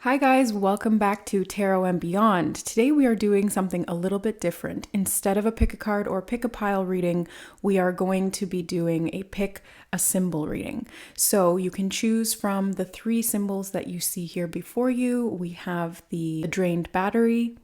Hi guys, welcome back to Tarot and Beyond. Today we are doing something a little bit different. Instead of a pick a card or pick a pile reading, we are going to be doing a pick a symbol reading. So you can choose from the 3 symbols that you see here before you. We have the drained battery,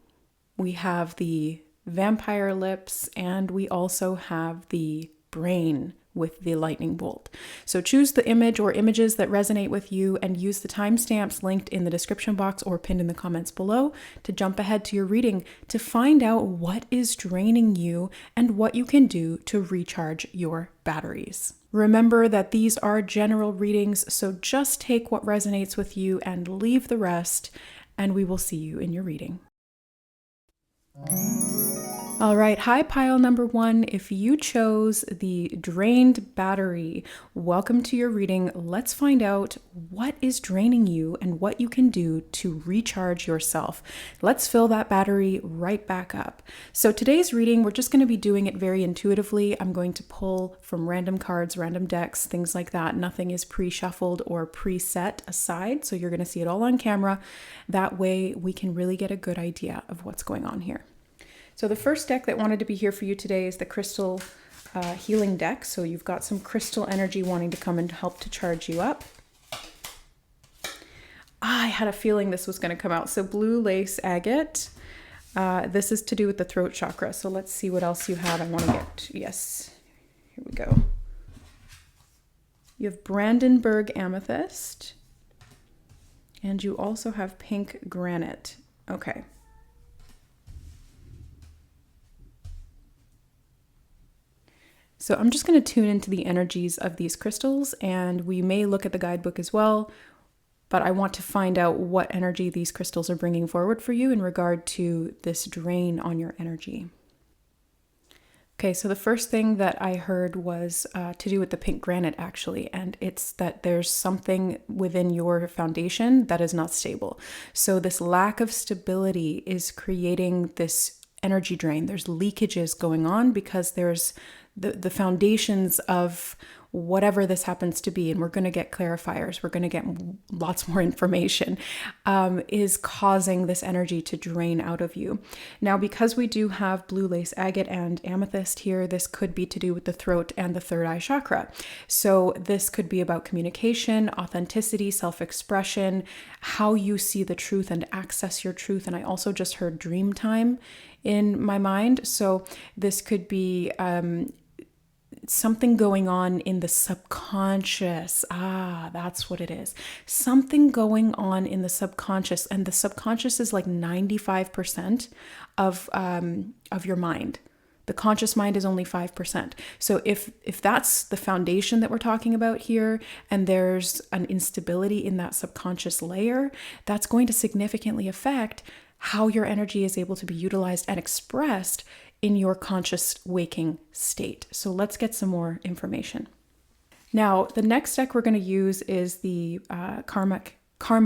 we have the vampire lips, and we also have the brain with the lightning bolt. So choose the image or images that resonate with you and use the timestamps linked in the description box or pinned in the comments below to jump ahead to your reading to find out what is draining you and what you can do to recharge your batteries. Remember that these are general readings, so just take what resonates with you and leave the rest, and we will see you in your reading. All right, hi pile number 1. If you chose the drained battery, welcome to your reading. Let's find out what is draining you and what you can do to recharge yourself. Let's fill that battery right back up. So today's reading, we're just going to be doing it very intuitively. I'm going to pull from random cards, random decks, things like that. Nothing is pre-shuffled or preset aside, so you're going to see it all on camera. That way we can really get a good idea of what's going on here. So the first deck that wanted to be here for you today is the Crystal Healing deck. So you've got some crystal energy wanting to come and help to charge you up. I had a feeling this was going to come out. So blue lace agate. This is to do with the throat chakra. So let's see what else you have. I want to get, yes, here we go. You have Brandenburg amethyst. And you also have pink granite. Okay. So I'm just going to tune into the energies of these crystals, and we may look at the guidebook as well, but I want to find out what energy these crystals are bringing forward for you in regard to this drain on your energy. Okay, so the first thing that I heard was to do with the pink granite, actually, and it's that there's something within your foundation that is not stable. So this lack of stability is creating this energy drain. There's leakages going on because there's the foundations of whatever this happens to be, and we're going to get clarifiers, we're going to get lots more information, is causing this energy to drain out of you. Now, because we do have blue lace agate and amethyst here, this could be to do with the throat and the third eye chakra. So this could be about communication, authenticity, self-expression, how you see the truth and access your truth. And I also just heard dream time in my mind. So this could be something going on in the subconscious. That's what it is. Something going on in the subconscious, and the subconscious is like 95% of your mind. The conscious mind is only 5%. So if that's the foundation that we're talking about here, and there's an instability in that subconscious layer, that's going to significantly affect how your energy is able to be utilized and expressed in your conscious waking state. So let's get some more information. Now, the next deck we're going to use is the karma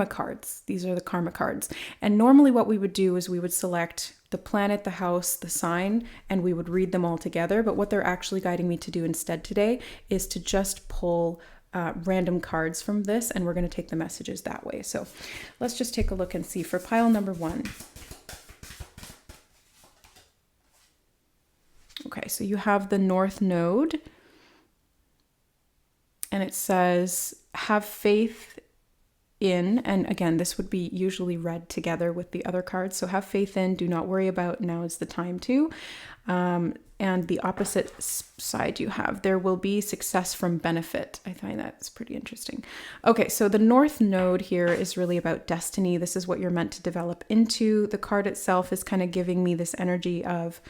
cards. These are the karma cards. And normally what we would do is we would select the planet, the house, the sign, and we would read them all together. But what they're actually guiding me to do instead today is to just pull random cards from this, and we're going to take the messages that way. So let's just take a look and see for pile number 1. Okay, so you have the North Node, and it says, have faith in, and again, this would be usually read together with the other cards. So have faith in, do not worry about, now is the time to. And the opposite side you have, there will be success from benefit. I find that's pretty interesting. Okay, so the North Node here is really about destiny. This is what you're meant to develop into. The card itself is kind of giving me this energy of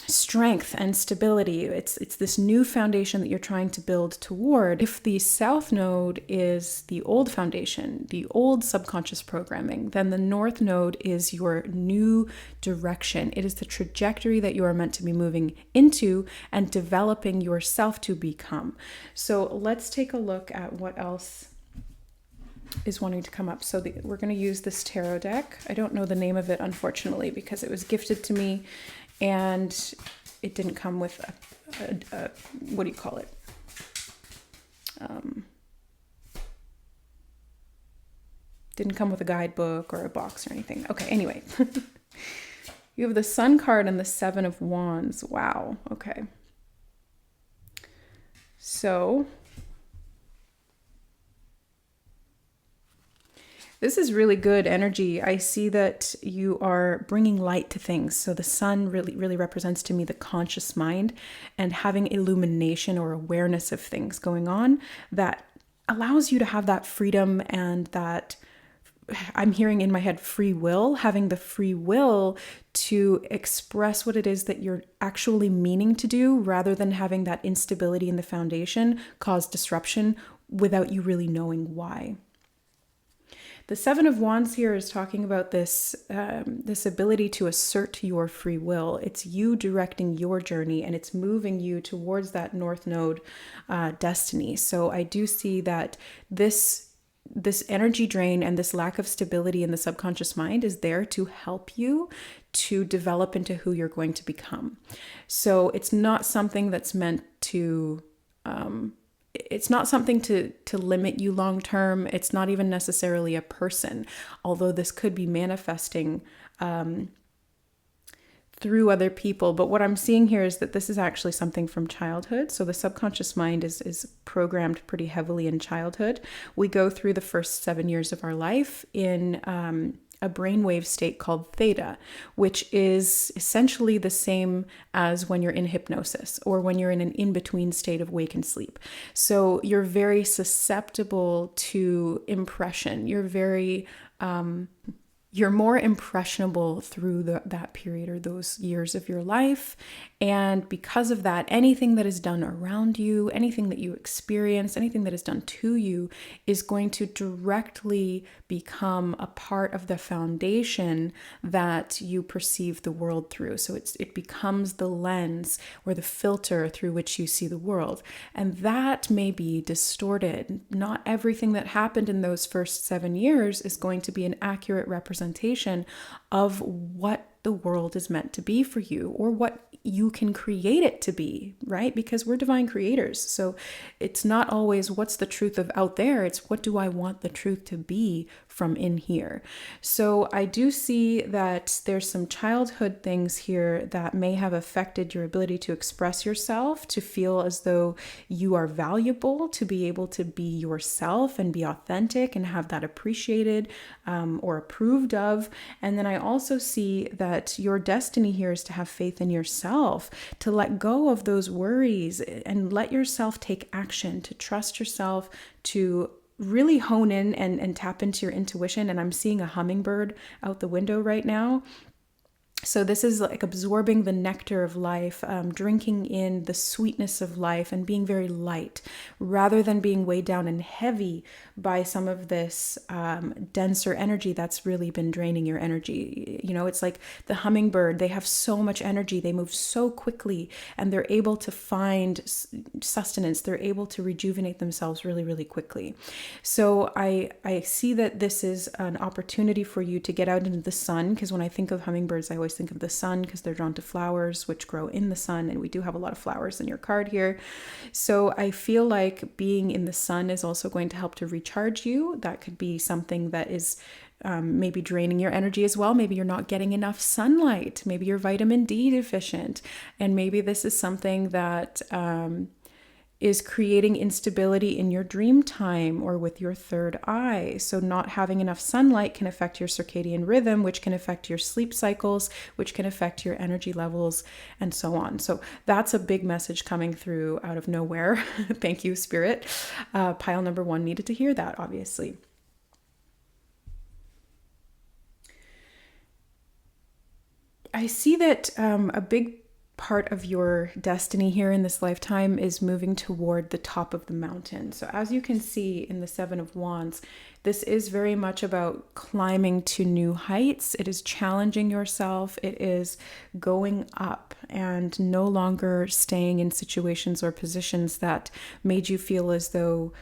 strength and stability. It's this new foundation that you're trying to build toward. If the South Node is the old foundation, the old subconscious programming, then the North Node is your new direction. It is the trajectory that you are meant to be moving into and developing yourself to become. So let's take a look at what else is wanting to come up. So we're going to use this tarot deck. I don't know the name of it, unfortunately, because it was gifted to me and it didn't come with a what do you call it? Didn't come with a guidebook or a box or anything. Okay, anyway. You have the Sun card and the Seven of Wands. Wow, okay. So this is really good energy. I see that you are bringing light to things. So the sun really represents to me the conscious mind and having illumination or awareness of things going on that allows you to have that freedom and that, I'm hearing in my head, free will, having the free will to express what it is that you're actually meaning to do rather than having that instability in the foundation cause disruption without you really knowing why. The Seven of Wands here is talking about this ability to assert your free will. It's you directing your journey and it's moving you towards that North Node destiny. So I do see that this energy drain and this lack of stability in the subconscious mind is there to help you to develop into who you're going to become. So it's not something that's meant to it's not something to limit you long term. It's not even necessarily a person, although this could be manifesting through other people. But what I'm seeing here is that this is actually something from childhood. So the subconscious mind is programmed pretty heavily in childhood. We go through the first 7 years of our life in a brainwave state called theta, which is essentially the same as when you're in hypnosis or when you're in an in-between state of wake and sleep. So you're very susceptible to impression. You're more impressionable through that period or those years of your life. And because of that, anything that is done around you, anything that you experience, anything that is done to you is going to directly become a part of the foundation that you perceive the world through. So it becomes the lens or the filter through which you see the world. And that may be distorted. Not everything that happened in those first 7 years is going to be an accurate representation of what the world is meant to be for you or what you can create it to be, right? Because we're divine creators. So it's not always what's the truth of out there. It's what do I want the truth to be from in here. So I do see that there's some childhood things here that may have affected your ability to express yourself, to feel as though you are valuable, to be able to be yourself and be authentic and have that appreciated or approved of. And then I also see that your destiny here is to have faith in yourself, to let go of those worries and let yourself take action, to trust yourself, to really hone in and tap into your intuition. And I'm seeing a hummingbird out the window right now. So this is like absorbing the nectar of life, drinking in the sweetness of life and being very light rather than being weighed down and heavy by some of this denser energy that's really been draining your energy. You know, it's like the hummingbird, they have so much energy, they move so quickly and they're able to find sustenance. They're able to rejuvenate themselves really, really quickly. So I see that this is an opportunity for you to get out into the sun, because when I think of hummingbirds, I always think of the sun because they're drawn to flowers which grow in the sun, and we do have a lot of flowers in your card here. So I feel like being in the sun is also going to help to recharge you. That could be something that is maybe draining your energy as well. Maybe you're not getting enough sunlight. Maybe you're vitamin D deficient, and maybe this is something that is creating instability in your dream time or with your third eye. So not having enough sunlight can affect your circadian rhythm, which can affect your sleep cycles, which can affect your energy levels, and so on. So that's a big message coming through out of nowhere. Thank you, Spirit. Pile number 1 needed to hear that, obviously. I see that a big part of your destiny here in this lifetime is moving toward the top of the mountain. So as you can see in the Seven of Wands, this is very much about climbing to new heights. It is challenging yourself. It is going up and no longer staying in situations or positions that made you feel as though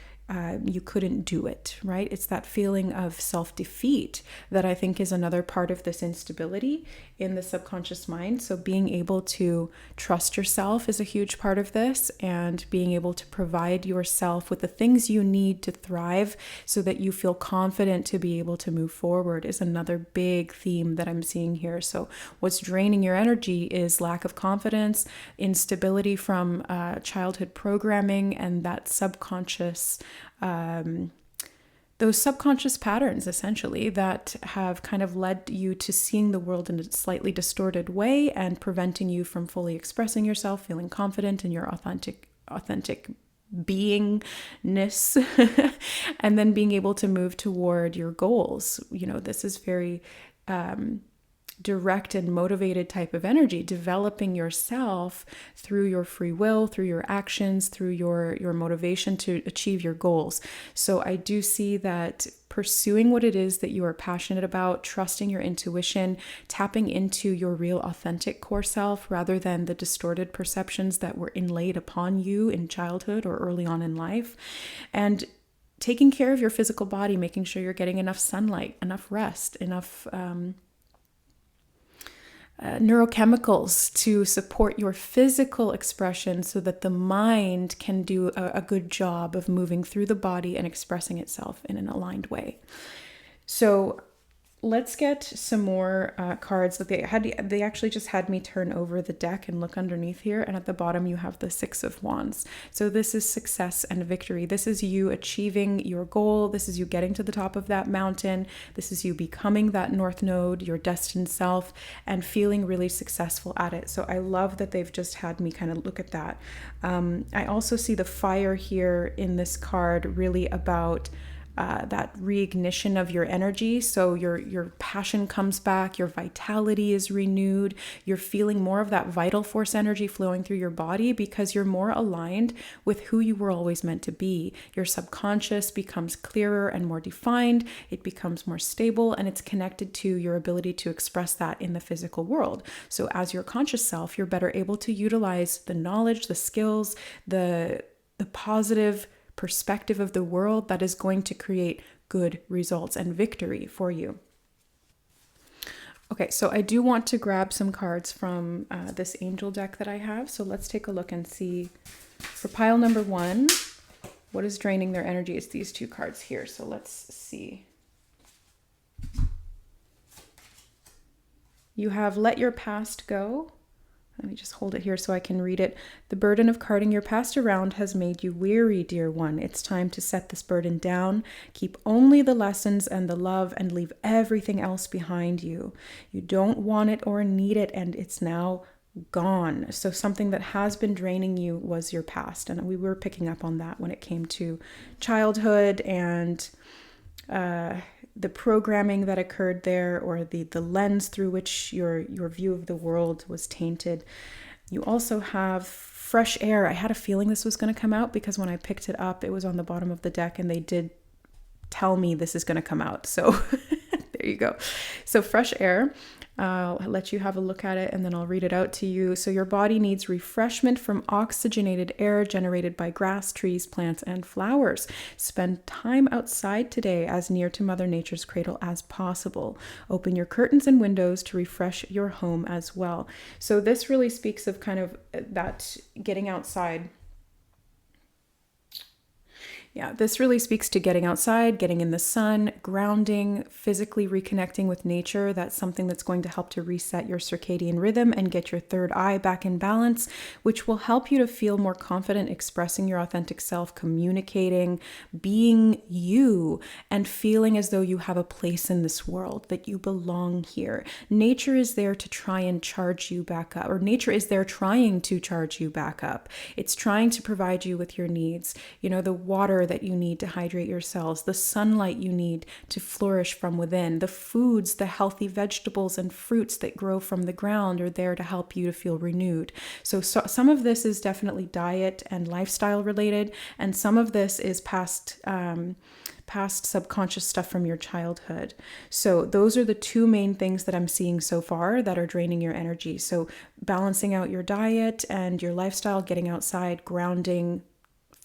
you couldn't do it, right? It's that feeling of self-defeat that I think is another part of this instability in the subconscious mind. So being able to trust yourself is a huge part of this, and being able to provide yourself with the things you need to thrive so that you feel confident to be able to move forward is another big theme that I'm seeing here. So what's draining your energy is lack of confidence, instability from childhood programming, and that subconscious those subconscious patterns essentially that have kind of led you to seeing the world in a slightly distorted way and preventing you from fully expressing yourself, feeling confident in your authentic beingness, and then being able to move toward your goals. This is very direct and motivated type of energy, developing yourself through your free will, through your actions, through your motivation to achieve your goals. So I do see that pursuing what it is that you are passionate about, trusting your intuition, tapping into your real authentic core self rather than the distorted perceptions that were inlaid upon you in childhood or early on in life, and taking care of your physical body, making sure you're getting enough sunlight, enough rest, enough neurochemicals to support your physical expression so that the mind can do a good job of moving through the body and expressing itself in an aligned way. So let's get some more cards that they actually just had me turn over the deck and look underneath here. And at the bottom, you have the Six of Wands. So this is success and victory. This is you achieving your goal. This is you getting to the top of that mountain. This is you becoming that North Node, your destined self, and feeling really successful at it. So I love that they've just had me kind of look at that. I also see the fire here in this card, really about that reignition of your energy. So your passion comes back, your vitality is renewed, you're feeling more of that vital force energy flowing through your body because you're more aligned with who you were always meant to be. Your subconscious becomes clearer and more defined, it becomes more stable, and it's connected to your ability to express that in the physical world. So as your conscious self, you're better able to utilize the knowledge, the skills, the positive perspective of the world that is going to create good results and victory for you. Okay, so I do want to grab some cards from this angel deck that I have. So let's take a look and see for pile number 1, what is draining their energy. It's these 2 cards here. So let's see. You have let your past go. Let me just hold it here so I can read it. The burden of carting your past around has made you weary, dear one. It's time to set this burden down. Keep only the lessons and the love and leave everything else behind you. You don't want it or need it, and it's now gone. So something that has been draining you was your past. And we were picking up on that when it came to childhood and the programming that occurred there, or the lens through which your view of the world was tainted. You also have fresh air. I had a feeling this was going to come out because when I picked it up, it was on the bottom of the deck and they did tell me this is going to come out. So there you go. So fresh air. I'll let you have a look at it and then I'll read it out to you. So your body needs refreshment from oxygenated air generated by grass, trees, plants, and flowers. Spend time outside today as near to Mother Nature's cradle as possible. Open your curtains and windows to refresh your home as well. So this really speaks of kind of that getting outside. Yeah, this really speaks to getting outside, getting in the sun, grounding, physically reconnecting with nature. That's something that's going to help to reset your circadian rhythm and get your third eye back in balance, which will help you to feel more confident expressing your authentic self, communicating, being you, and feeling as though you have a place in this world, that you belong here. Nature is there to try and charge you back up, or nature is there trying to charge you back up. It's trying to provide you with your needs. The water that you need to hydrate your cells, the sunlight you need to flourish from within, the foods, the healthy vegetables and fruits that grow from the ground are there to help you to feel renewed. So some of this is definitely diet and lifestyle related, and some of this is past subconscious stuff from your childhood. So those are the 2 main things that I'm seeing so far that are draining your energy. So balancing out your diet and your lifestyle, getting outside, grounding,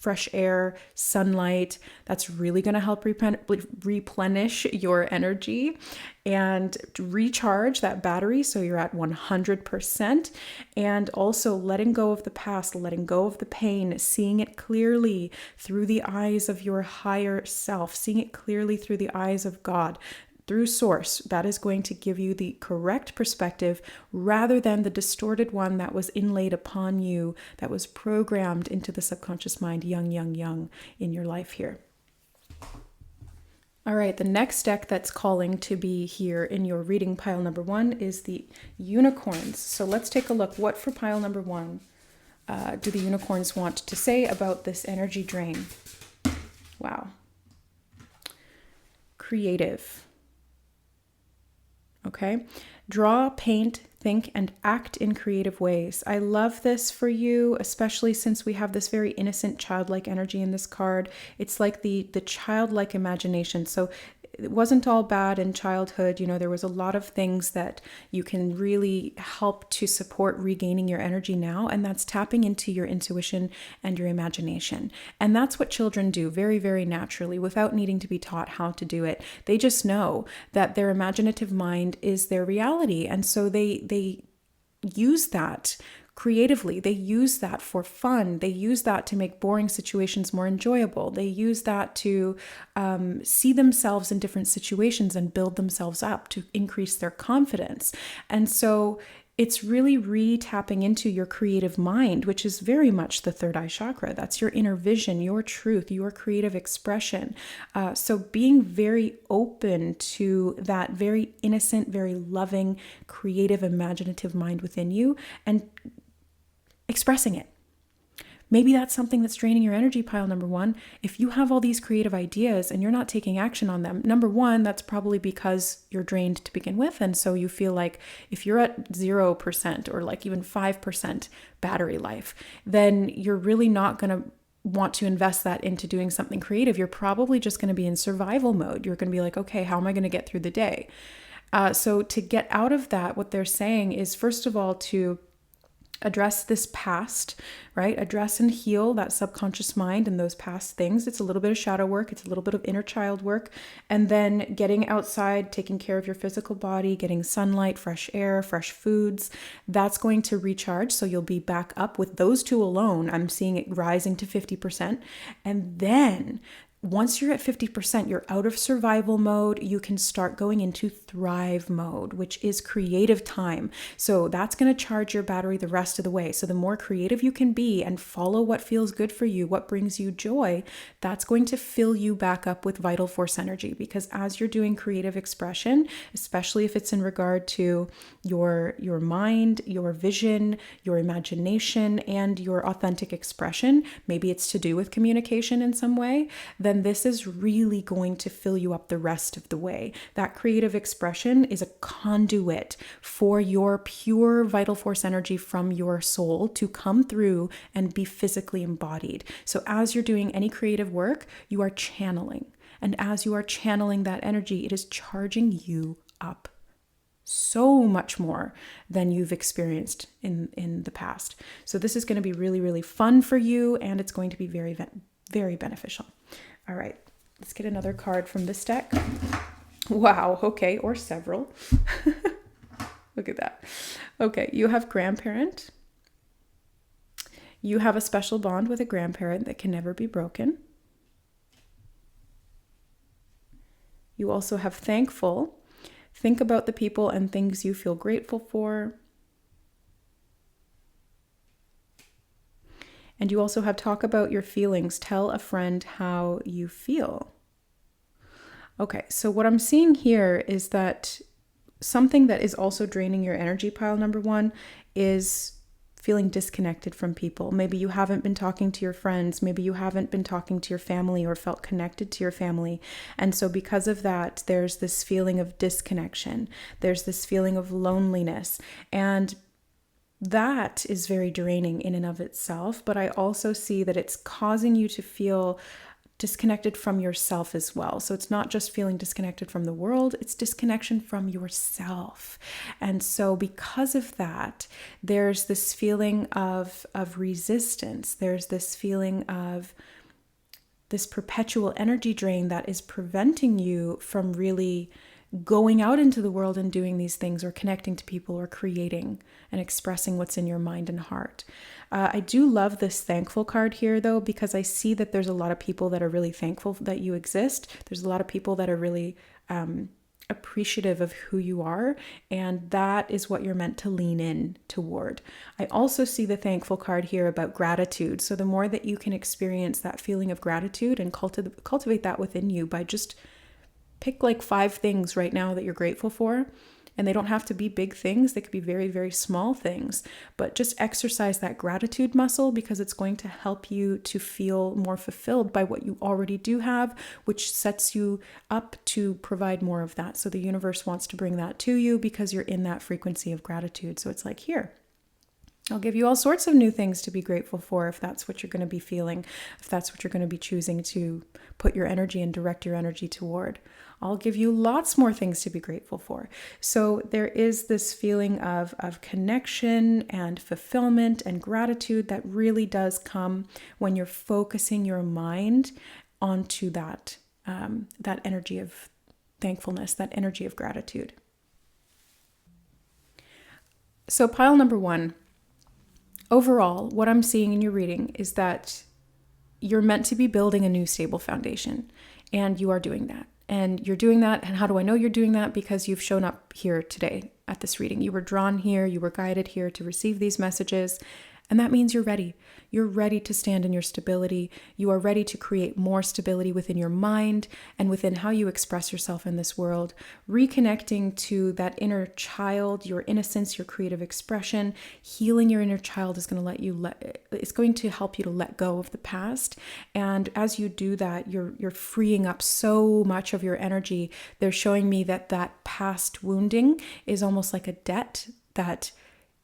fresh air, sunlight. That's really going to help replenish your energy and recharge that battery so you're at 100%. And also letting go of the past, letting go of the pain, seeing it clearly through the eyes of your higher self, seeing it clearly through the eyes of God, through source. That is going to give you the correct perspective rather than the distorted one that was inlaid upon you, that was programmed into the subconscious mind young in your life here. All right, the next deck that's calling to be here in your reading pile number 1 is the unicorns. So let's take a look. What for pile number 1 do the unicorns want to say about this energy drain? Wow. Creative. Okay. Draw, paint, think, and act in creative ways. I love this for you, especially since we have this very innocent, childlike energy in this card. It's like the childlike imagination. So it wasn't all bad in childhood. You know, there was a lot of things that you can really help to support regaining your energy now. And that's tapping into your intuition and your imagination. And that's what children do very, very naturally without needing to be taught how to do it. They just know that their imaginative mind is their reality. And so they use that creatively. They use that for fun. They use that to make boring situations more enjoyable. They use that to see themselves in different situations and build themselves up to increase their confidence. And so it's really re-tapping into your creative mind, which is very much the third eye chakra. That's your inner vision, your truth, your creative expression. So being very open to that very innocent, very loving, creative, imaginative mind within you and expressing it. Maybe that's something that's draining your energy pile number 1. If you have all these creative ideas and you're not taking action on them, number 1, that's probably because you're drained to begin with. And so you feel like if you're at 0% or like even 5% battery life, then you're really not going to want to invest that into doing something creative. You're probably just going to be in survival mode. You're going to be like, okay, how am I going to get through the day? So to get out of that, what they're saying is, first of all, to address this past, right? Address and heal that subconscious mind and those past things. It's a little bit of shadow work. It's a little bit of inner child work. And then getting outside, taking care of your physical body, getting sunlight, fresh air, fresh foods. That's going to recharge. So you'll be back up with those two alone. I'm seeing it rising to 50%. And then once you're at 50%, you're out of survival mode. You can start going into thrive mode, which is creative time. So that's going to charge your battery the rest of the way. So the more creative you can be and follow what feels good for you, what brings you joy, that's going to fill you back up with vital force energy. Because as you're doing creative expression, especially if it's in regard to your mind, your vision, your imagination, and your authentic expression, maybe it's to do with communication in some way, then this is really going to fill you up the rest of the way. That creative expression is a conduit for your pure vital force energy from your soul to come through and be physically embodied. So as you're doing any creative work, you are channeling. And as you are channeling that energy, it is charging you up so much more than you've experienced in the past. So this is going to be really, really fun for you, and it's going to be very, very beneficial. All right, let's get another card from this deck. Wow, okay, or several. Look at that. Okay, you have grandparent. You have a special bond with a grandparent that can never be broken. You also have thankful. Think about the people and things you feel grateful for. And you also have talk about your feelings. Tell a friend how you feel. Okay, so what I'm seeing here is that something that is also draining your energy pile number 1 is feeling disconnected from people. Maybe you haven't been talking to your friends. Maybe you haven't been talking to your family or felt connected to your family. And so because of that, there's this feeling of disconnection. There's this feeling of loneliness. And that is very draining in and of itself. But I also see that it's causing you to feel disconnected from yourself as well. So it's not just feeling disconnected from the world, it's disconnection from yourself. And so because of that, there's this feeling of resistance. There's this feeling of this perpetual energy drain that is preventing you from really going out into the world and doing these things, or connecting to people, or creating and expressing what's in your mind and heart. I do love this thankful card here, though, because I see that there's a lot of people that are really thankful that you exist. There's a lot of people that are really appreciative of who you are, and that is what you're meant to lean in toward. I also see the thankful card here about gratitude. So the more that you can experience that feeling of gratitude and cultivate that within you by just pick like 5 things right now that you're grateful for. And they don't have to be big things. They could be very, very small things. But just exercise that gratitude muscle, because it's going to help you to feel more fulfilled by what you already do have, which sets you up to provide more of that. So the universe wants to bring that to you because you're in that frequency of gratitude. So it's like, here, I'll give you all sorts of new things to be grateful for if that's what you're going to be feeling, if that's what you're going to be choosing to put your energy and direct your energy toward. I'll give you lots more things to be grateful for. So there is this feeling of connection and fulfillment and gratitude that really does come when you're focusing your mind onto that energy of thankfulness, that energy of gratitude. So pile number 1. Overall, what I'm seeing in your reading is that you're meant to be building a new stable foundation, and you are doing that. And you're doing that. And how do I know you're doing that? Because you've shown up here today at this reading. You were drawn here, you were guided here to receive these messages. And that means you're ready. You're ready to stand in your stability. You are ready to create more stability within your mind and within how you express yourself in this world. Reconnecting to that inner child, your innocence, your creative expression. Healing your inner child is going to it's going to help you to let go of the past. And as you do that, you're freeing up so much of your energy. They're showing me that past wounding is almost like a debt that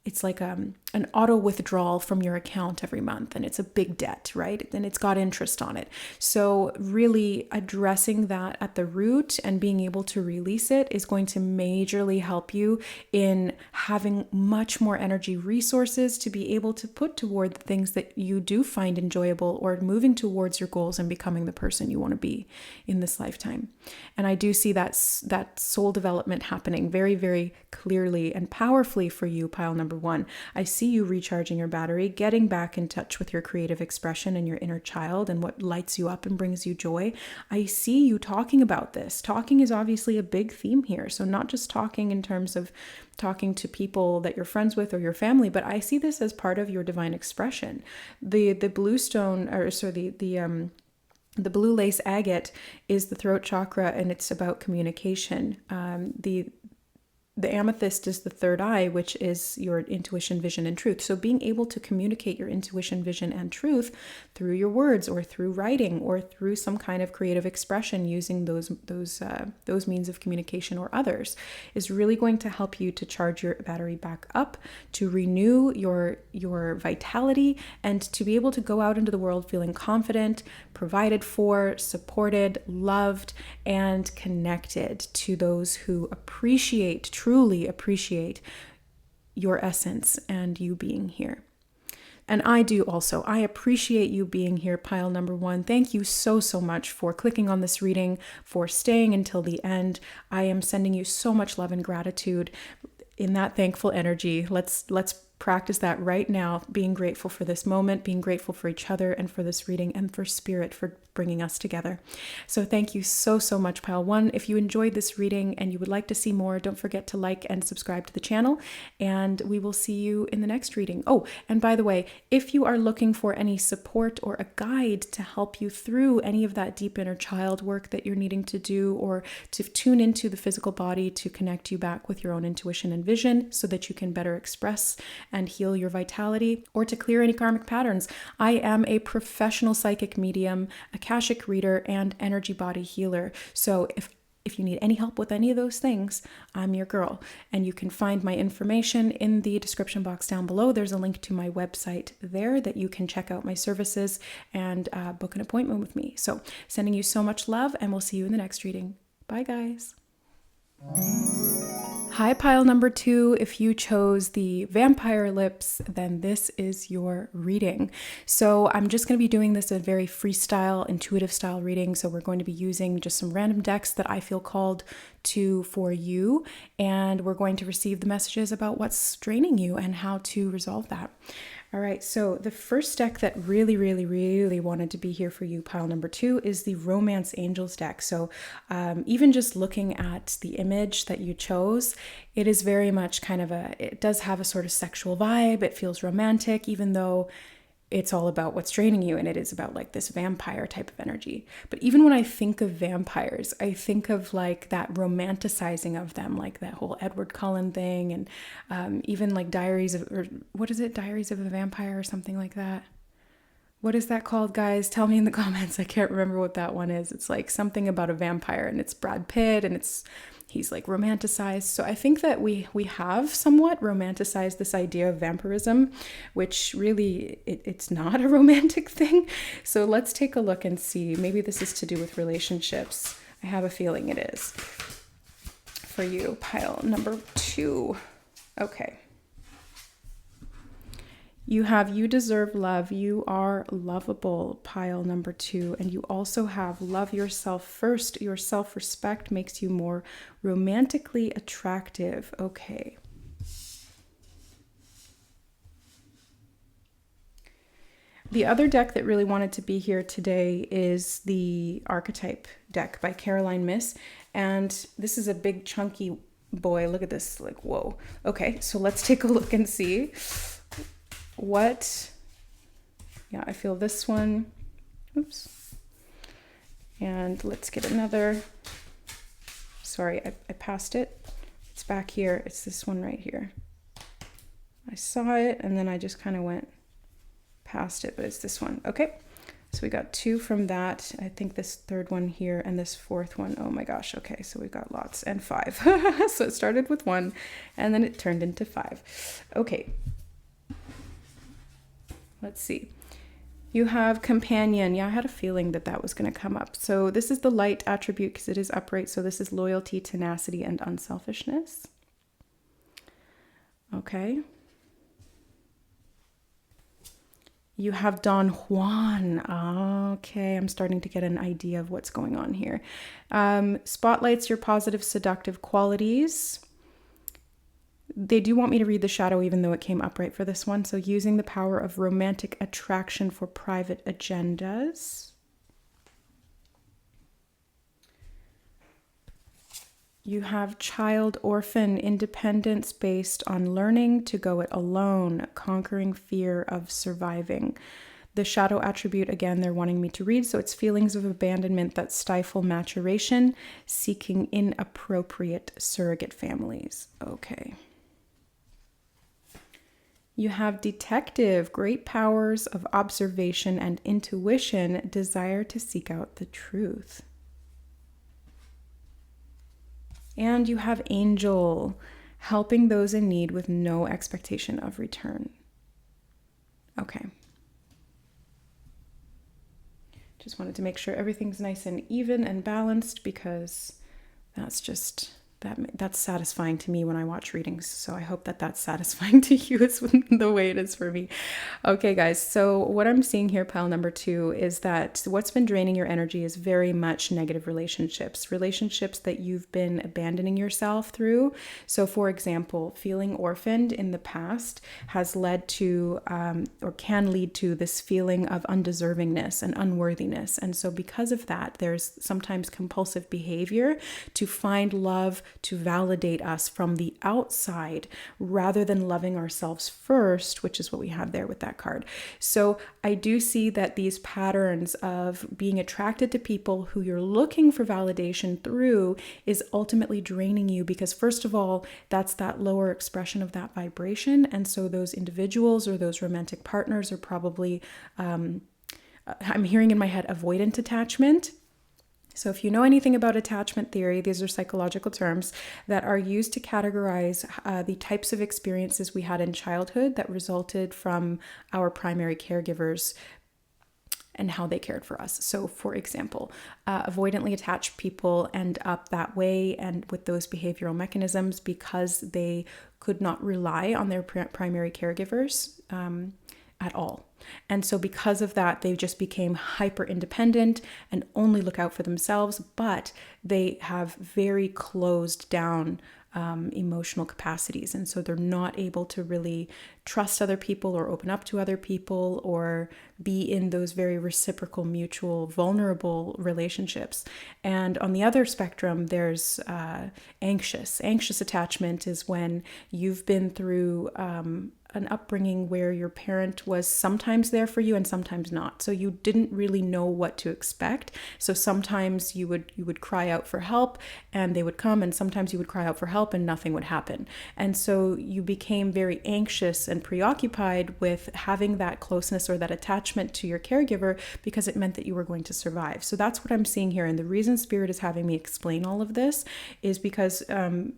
it's like an auto withdrawal from your account every month, and it's a big debt, right? And it's got interest on it. So really addressing that at the root and being able to release it is going to majorly help you in having much more energy resources to be able to put toward the things that you do find enjoyable, or moving towards your goals and becoming the person you want to be in this lifetime. And I do see that soul development happening very, very clearly and powerfully for you, pile number 1. I see you recharging your battery, getting back in touch with your creative expression and your inner child and what lights you up and brings you joy. I see you talking about this. Talking is obviously a big theme here. So not just talking in terms of talking to people that you're friends with or your family, but I see this as part of your divine expression. The blue lace agate is the throat chakra, and it's about communication. The amethyst is the third eye, which is your intuition, vision, and truth. So being able to communicate your intuition, vision, and truth through your words, or through writing, or through some kind of creative expression using those means of communication or others, is really going to help you to charge your battery back up, to renew your vitality, and to be able to go out into the world feeling confident, provided for, supported, loved, and connected to those who truly appreciate your essence and you being here. And I do also. I appreciate you being here, pile number 1. Thank you so, so much for clicking on this reading, for staying until the end. I am sending you so much love and gratitude in that thankful energy. Let's practice that right now, being grateful for this moment, being grateful for each other and for this reading, and for Spirit for bringing us together. So thank you so, so much, pile 1. If you enjoyed this reading and you would like to see more, don't forget to like and subscribe to the channel, and we will see you in the next reading. Oh, and by the way, if you are looking for any support or a guide to help you through any of that deep inner child work that you're needing to do, or to tune into the physical body to connect you back with your own intuition and vision so that you can better express and heal your vitality, or to clear any karmic patterns, I am a professional psychic medium, Akashic reader, and energy body healer. So if if you need any help with any of those things, I'm your girl. And you can find my information in the description box down below. There's a link to my website there that you can check out my services and book an appointment with me. So sending you so much love, and we'll see you in the next reading. Bye, guys. Hi, pile number 2. If you chose the vampire lips, then this is your reading. So I'm just going to be doing this a very freestyle, intuitive style reading. So we're going to be using just some random decks that I feel called to for you. And we're going to receive the messages about what's draining you and how to resolve that. All right, so the first deck that really, really, really wanted to be here for you, pile number 2, is the Romance Angels deck. So even just looking at the image that you chose, it is very much kind of it does have a sort of sexual vibe. It feels romantic, even though it's all about what's draining you, and it is about like this vampire type of energy. But even when I think of vampires, I think of like that romanticizing of them, like that whole Edward Cullen thing, and even like Diaries of a Vampire or something like that. What is that called, guys? Tell me in the comments. I can't remember what that one is. It's like something about a vampire, and it's Brad Pitt, and he's like romanticized. So I think that we have somewhat romanticized this idea of vampirism, which really it's not a romantic thing. So let's take a look and see. Maybe this is to do with relationships. I have a feeling it is for you, pile number 2. Okay. You have you deserve love. You are lovable, pile number 2. And you also have love yourself first. Your self-respect makes you more romantically attractive. Okay. The other deck that really wanted to be here today is the Archetype deck by Caroline Myss. And this is a big chunky boy. Look at this, like, whoa. Okay, so let's take a look and see. I feel this one. Oops. And let's get another. Sorry, I passed it. It's back here. It's this one right here. I saw it and then I just kind of went past it, but it's this one. Okay. So we got 2 from that. I think this third one here and this fourth one. Oh my gosh. Okay. So we've got lots, and 5. So it started with 1 and then it turned into 5. Okay. Let's see. You have companion. Yeah, I had a feeling that was going to come up. So this is the light attribute because it is upright. So this is loyalty, tenacity, and unselfishness. Okay. You have Don Juan. Okay, I'm starting to get an idea of what's going on here. Spotlights your positive, seductive qualities. They do want me to read the shadow even though it came upright for this one. So using the power of romantic attraction for private agendas. You have child, orphan, independence based on learning to go it alone, conquering fear of surviving. The shadow attribute, again, they're wanting me to read. So it's feelings of abandonment that stifle maturation, seeking inappropriate surrogate families. Okay. You have detective, great powers of observation and intuition, desire to seek out the truth. And you have angel, helping those in need with no expectation of return. Okay. Just wanted to make sure everything's nice and even and balanced because that's satisfying to me when I watch readings. So I hope that's satisfying to you as the way it is for me. Okay, guys. So what I'm seeing here, pile number 2, is that what's been draining your energy is very much negative relationships that you've been abandoning yourself through. So for example, feeling orphaned in the past has led to, or can lead to, this feeling of undeservingness and unworthiness. And so because of that, there's sometimes compulsive behavior to find love, to validate us from the outside rather than loving ourselves first, which is what we have there with that card. So I do see that these patterns of being attracted to people who you're looking for validation through is ultimately draining you because, first of all, that's that lower expression of that vibration. And so those individuals or those romantic partners are probably, I'm hearing in my head, avoidant attachment. So if you know anything about attachment theory, these are psychological terms that are used to categorize the types of experiences we had in childhood that resulted from our primary caregivers and how they cared for us. So, for example, avoidantly attached people end up that way and with those behavioral mechanisms because they could not rely on their primary caregivers at all. And so, because of that, they just became hyper independent and only look out for themselves, but they have very closed down emotional capacities. And so they're not able to really trust other people or open up to other people or be in those very reciprocal, mutual, vulnerable relationships. And on the other spectrum, there's anxious. Anxious attachment is when you've been through an upbringing where your parent was sometimes there for you and sometimes not. So you didn't really know what to expect. So sometimes you would cry out for help and they would come, and sometimes you would cry out for help and nothing would happen. And so you became very anxious and preoccupied with having that closeness or that attachment to your caregiver because it meant that you were going to survive. So that's what I'm seeing here. And the reason Spirit is having me explain all of this is because,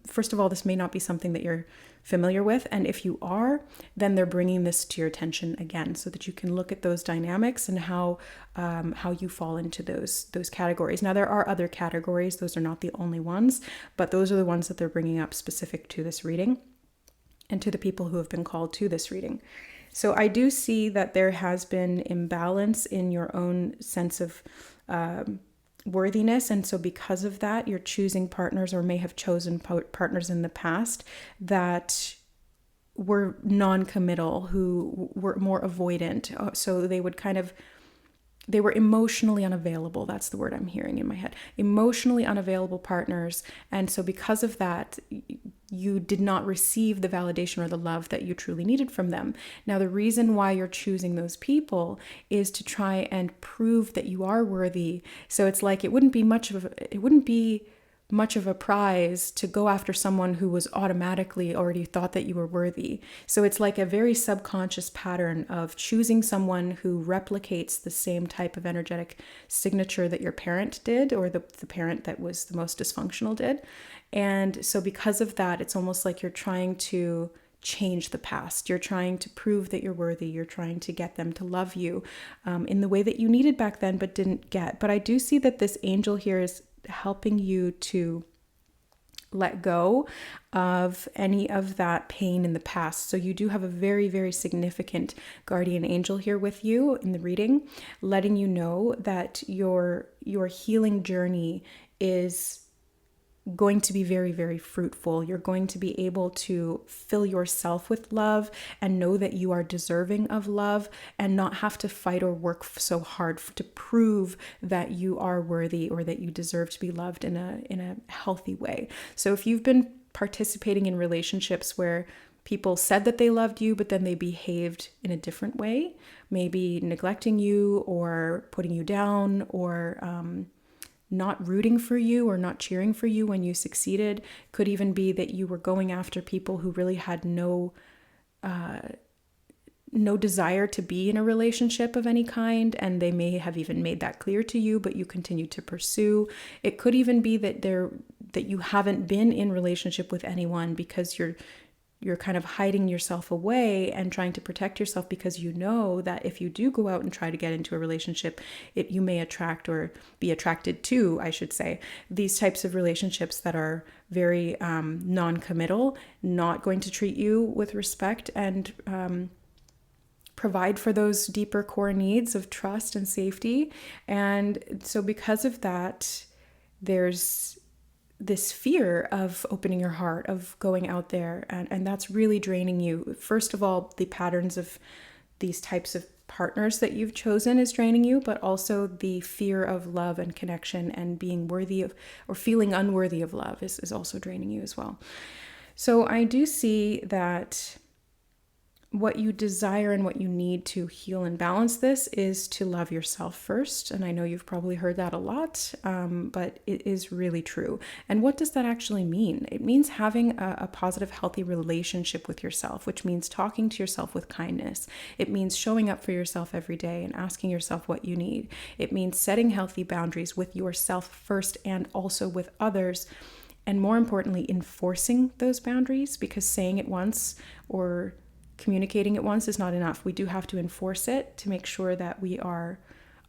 first of all, this may not be something that you're familiar with. And if you are, then they're bringing this to your attention again so that you can look at those dynamics and how you fall into those categories. Now, there are other categories. Those are not the only ones, but those are the ones that they're bringing up specific to this reading and to the people who have been called to this reading. So I do see that there has been imbalance in your own sense of worthiness. And so because of that, you're choosing partners or may have chosen partners in the past that were non-committal, who were more avoidant. So they were emotionally unavailable. That's the word I'm hearing in my head. Emotionally unavailable partners. And so because of that, you did not receive the validation or the love that you truly needed from them. Now, the reason why you're choosing those people is to try and prove that you are worthy. So it's like it wouldn't be much of a prize to go after someone who was automatically already thought that you were worthy. So it's like a very subconscious pattern of choosing someone who replicates the same type of energetic signature that your parent did, or the parent that was the most dysfunctional did. And so because of that, it's almost like you're trying to change the past. You're trying to prove that you're worthy. You're trying to get them to love you in the way that you needed back then, but didn't get. But I do see that this angel here is helping you to let go of any of that pain in the past. So you do have a very, very significant guardian angel here with you in the reading, letting you know that your healing journey is going to be very, very fruitful. You're going to be able to fill yourself with love and know that you are deserving of love and not have to fight or work so hard to prove that you are worthy or that you deserve to be loved in a healthy way. So if you've been participating in relationships where people said that they loved you, but then they behaved in a different way, maybe neglecting you or putting you down or not rooting for you or not cheering for you when you succeeded. Could even be that you were going after people who really had no desire to be in a relationship of any kind, and they may have even made that clear to you, but you continue to pursue. It could even be that you haven't been in relationship with anyone because you're kind of hiding yourself away and trying to protect yourself because you know that if you do go out and try to get into a relationship, you may attract or be attracted to, I should say, these types of relationships that are very non-committal, not going to treat you with respect and provide for those deeper core needs of trust and safety. And so because of that, there's this fear of opening your heart, of going out there, and that's really draining you. First of all, the patterns of these types of partners that you've chosen is draining you, but also the fear of love and connection and being worthy of or feeling unworthy of love is also draining you as well. So I do see that what you desire and what you need to heal and balance this is to love yourself first. And I know you've probably heard that a lot, but it is really true. And what does that actually mean? It means having a positive, healthy relationship with yourself, which means talking to yourself with kindness. It means showing up for yourself every day and asking yourself what you need. It means setting healthy boundaries with yourself first and also with others. And more importantly, enforcing those boundaries, because saying it once or communicating it once is not enough. We do have to enforce it to make sure that we are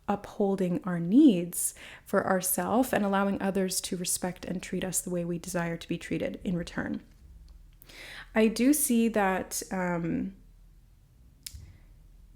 upholding our needs for ourselves and allowing others to respect and treat us the way we desire to be treated in return. I do see that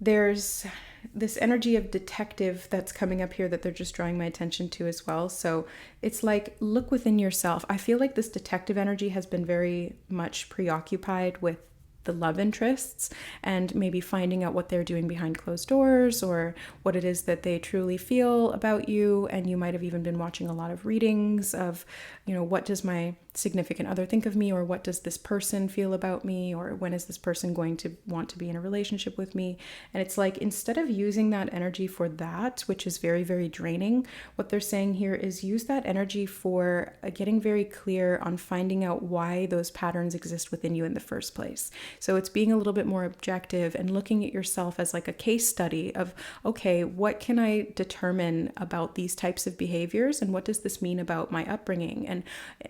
there's this energy of detective that's coming up here that they're just drawing my attention to as well. So it's like, look within yourself. I feel like this detective energy has been very much preoccupied with the love interests and maybe finding out what they're doing behind closed doors or what it is that they truly feel about you. And you might have even been watching a lot of readings of, what does my significant other think of me, or what does this person feel about me, or when is this person going to want to be in a relationship with me? And it's like, instead of using that energy for that, which is very, very draining, what they're saying here is use that energy for getting very clear on finding out why those patterns exist within you in the first place. So it's being a little bit more objective and looking at yourself as like a case study of, okay, what can I determine about these types of behaviors, and what does this mean about my upbringing? And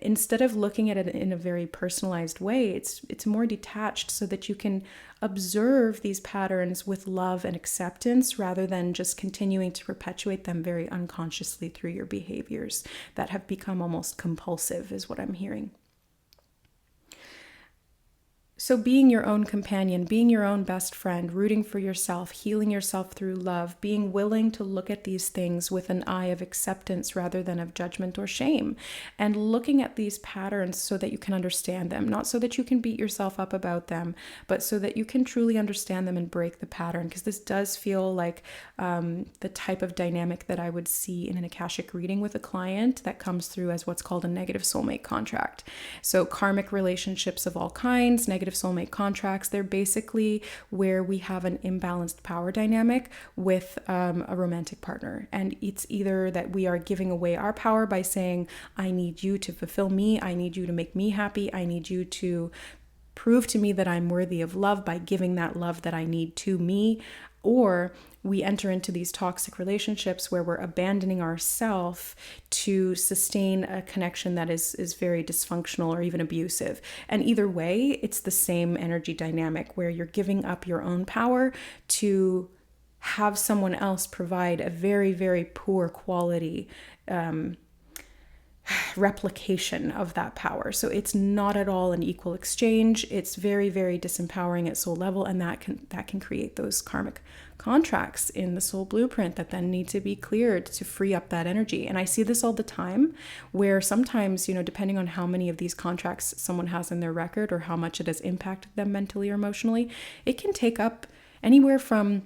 instead of looking at it in a very personalized way, it's more detached, so that you can observe these patterns with love and acceptance rather than just continuing to perpetuate them very unconsciously through your behaviors that have become almost compulsive, is what I'm hearing. So being your own companion, being your own best friend, rooting for yourself, healing yourself through love, being willing to look at these things with an eye of acceptance rather than of judgment or shame, and looking at these patterns so that you can understand them, not so that you can beat yourself up about them, but so that you can truly understand them and break the pattern. Because this does feel like the type of dynamic that I would see in an Akashic reading with a client that comes through as what's called a negative soulmate contract. So karmic relationships of all kinds, negative soulmate contracts, they're basically where we have an imbalanced power dynamic with a romantic partner. And it's either that we are giving away our power by saying, I need you to fulfill me, I need you to make me happy, I need you to prove to me that I'm worthy of love by giving that love that I need to me. Or we enter into these toxic relationships where we're abandoning ourselves to sustain a connection that is very dysfunctional or even abusive. And either way, it's the same energy dynamic where you're giving up your own power to have someone else provide a very, very poor quality replication of that power. So it's not at all an equal exchange. It's very, very disempowering at soul level, and that can create those karmic contracts in the soul blueprint that then need to be cleared to free up that energy. And I see this all the time, where sometimes, depending on how many of these contracts someone has in their record or how much it has impacted them mentally or emotionally, it can take up anywhere from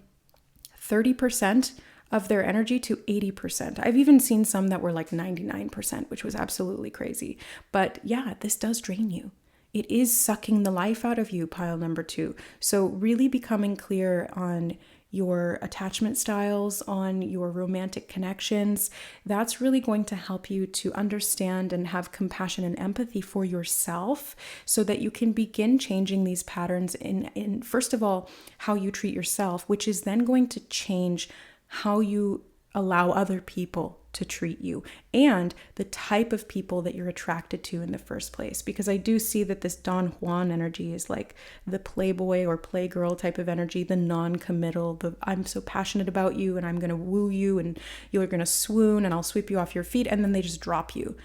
30% of their energy to 80%. I've even seen some that were like 99%, which was absolutely crazy. But yeah, this does drain you. It is sucking the life out of you, pile number 2. So really becoming clear on your attachment styles, on your romantic connections, that's really going to help you to understand and have compassion and empathy for yourself, so that you can begin changing these patterns in first of all, how you treat yourself, which is then going to change how you allow other people to treat you and the type of people that you're attracted to in the first place. Because I do see that this Don Juan energy is like the playboy or playgirl type of energy, the non-committal, the I'm so passionate about you and I'm going to woo you and you're going to swoon and I'll sweep you off your feet, and then they just drop you.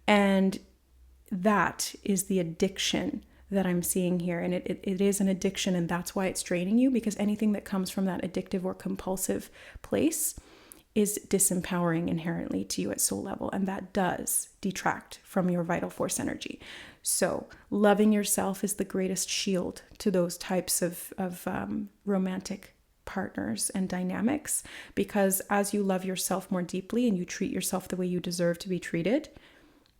And that is the addiction that I'm seeing here. And it is an addiction, and that's why it's draining you, because anything that comes from that addictive or compulsive place is disempowering inherently to you at soul level, and that does detract from your vital force energy. So loving yourself is the greatest shield to those types of romantic partners and dynamics, because as you love yourself more deeply and you treat yourself the way you deserve to be treated,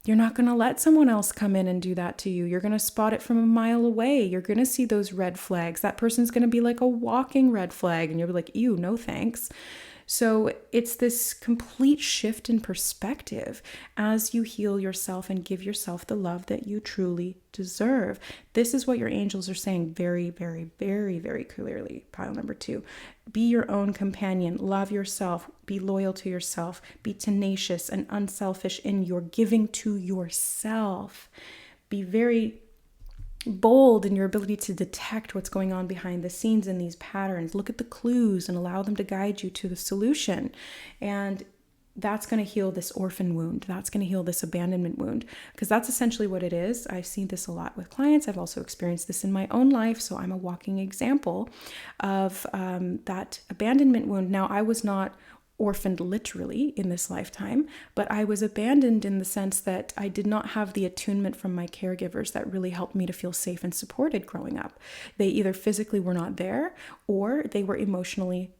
You're not going to let someone else come in and do that to you. You're going to spot it from a mile away. You're going to see those red flags. That person's going to be like a walking red flag, and you'll be like, ew, no thanks. So it's this complete shift in perspective as you heal yourself and give yourself the love that you truly deserve. This is what your angels are saying very, very, very, very clearly. Pile number 2. Be your own companion. Love yourself. Be loyal to yourself. Be tenacious and unselfish in your giving to yourself. Be very bold in your ability to detect what's going on behind the scenes in these patterns. Look at the clues and allow them to guide you to the solution. And that's going to heal this orphan wound. That's going to heal this abandonment wound, because that's essentially what it is. I've seen this a lot with clients. I've also experienced this in my own life. So I'm a walking example of that abandonment wound. Now, I was not orphaned literally in this lifetime, but I was abandoned in the sense that I did not have the attunement from my caregivers that really helped me to feel safe and supported growing up. They either physically were not there, or they were emotionally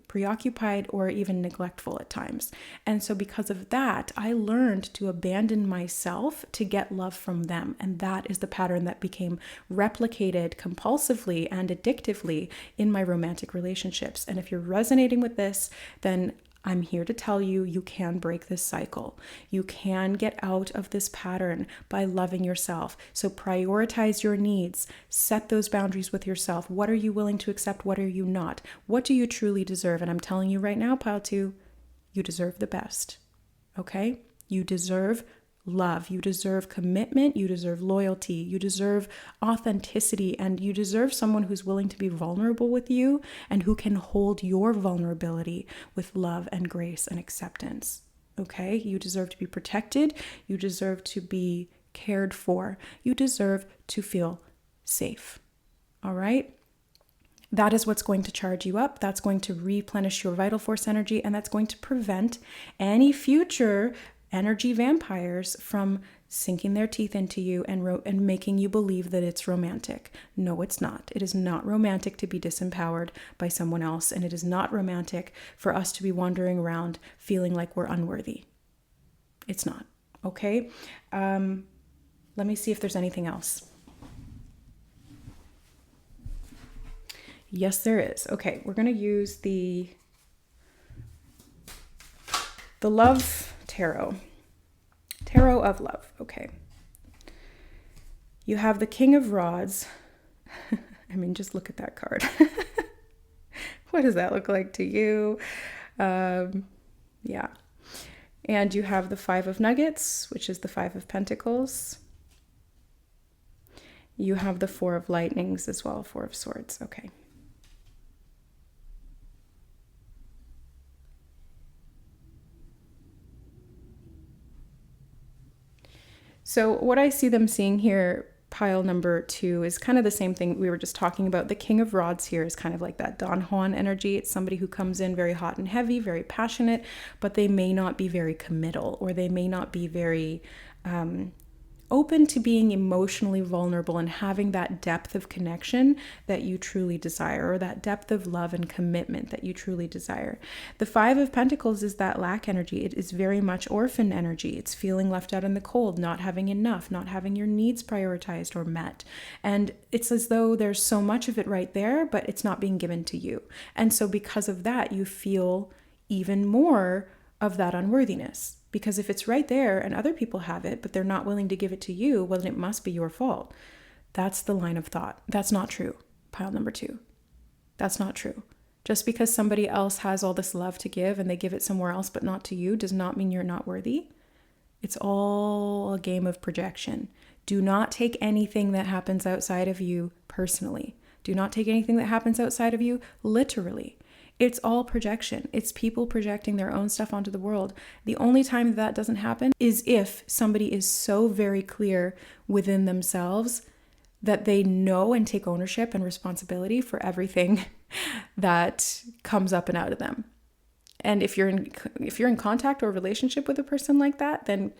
preoccupied or even neglectful at times. And so because of that, I learned to abandon myself to get love from them. And that is the pattern that became replicated compulsively and addictively in my romantic relationships. And if you're resonating with this, then I'm here to tell you, you can break this cycle. You can get out of this pattern by loving yourself. So prioritize your needs. Set those boundaries with yourself. What are you willing to accept? What are you not? What do you truly deserve? And I'm telling you right now, pile 2, you deserve the best. Okay? You deserve love. You deserve commitment. You deserve loyalty. You deserve authenticity. And you deserve someone who's willing to be vulnerable with you and who can hold your vulnerability with love and grace and acceptance. Okay? You deserve to be protected. You deserve to be cared for. You deserve to feel safe. All right? That is what's going to charge you up. That's going to replenish your vital force energy, and that's going to prevent any future energy vampires from sinking their teeth into you and making you believe that it's romantic. No, it's not. It is not romantic to be disempowered by someone else, and it is not romantic for us to be wandering around feeling like we're unworthy. It's not. Okay? Let me see if there's anything else. Yes, there is. Okay, we're going to use the Love Tarot. Tarot of Love. Okay. You have the King of Rods. I mean, just look at that card. What does that look like to you? Yeah. And you have the Five of Nuggets, which is the Five of Pentacles. You have the Four of Lightnings as well, Four of Swords. Okay. So what I see them seeing here, pile number 2, is kind of the same thing we were just talking about. The King of Rods here is kind of like that Don Juan energy. It's somebody who comes in very hot and heavy, very passionate, but they may not be very committal, or they may not be very open to being emotionally vulnerable and having that depth of connection that you truly desire, or that depth of love and commitment that you truly desire. The Five of Pentacles is that lack energy. It is very much orphan energy. It's feeling left out in the cold, not having enough, not having your needs prioritized or met. And it's as though there's so much of it right there, but it's not being given to you. And so because of that, you feel even more of that unworthiness. Because if it's right there and other people have it, but they're not willing to give it to you, well, then it must be your fault. That's the line of thought. That's not true. Pile number 2. That's not true. Just because somebody else has all this love to give and they give it somewhere else but not to you does not mean you're not worthy. It's all a game of projection. Do not take anything that happens outside of you personally. Do not take anything that happens outside of you literally. It's all projection. It's people projecting their own stuff onto the world. The only time that doesn't happen is if somebody is so very clear within themselves that they know and take ownership and responsibility for everything that comes up and out of them. And if you're in contact or relationship with a person like that, then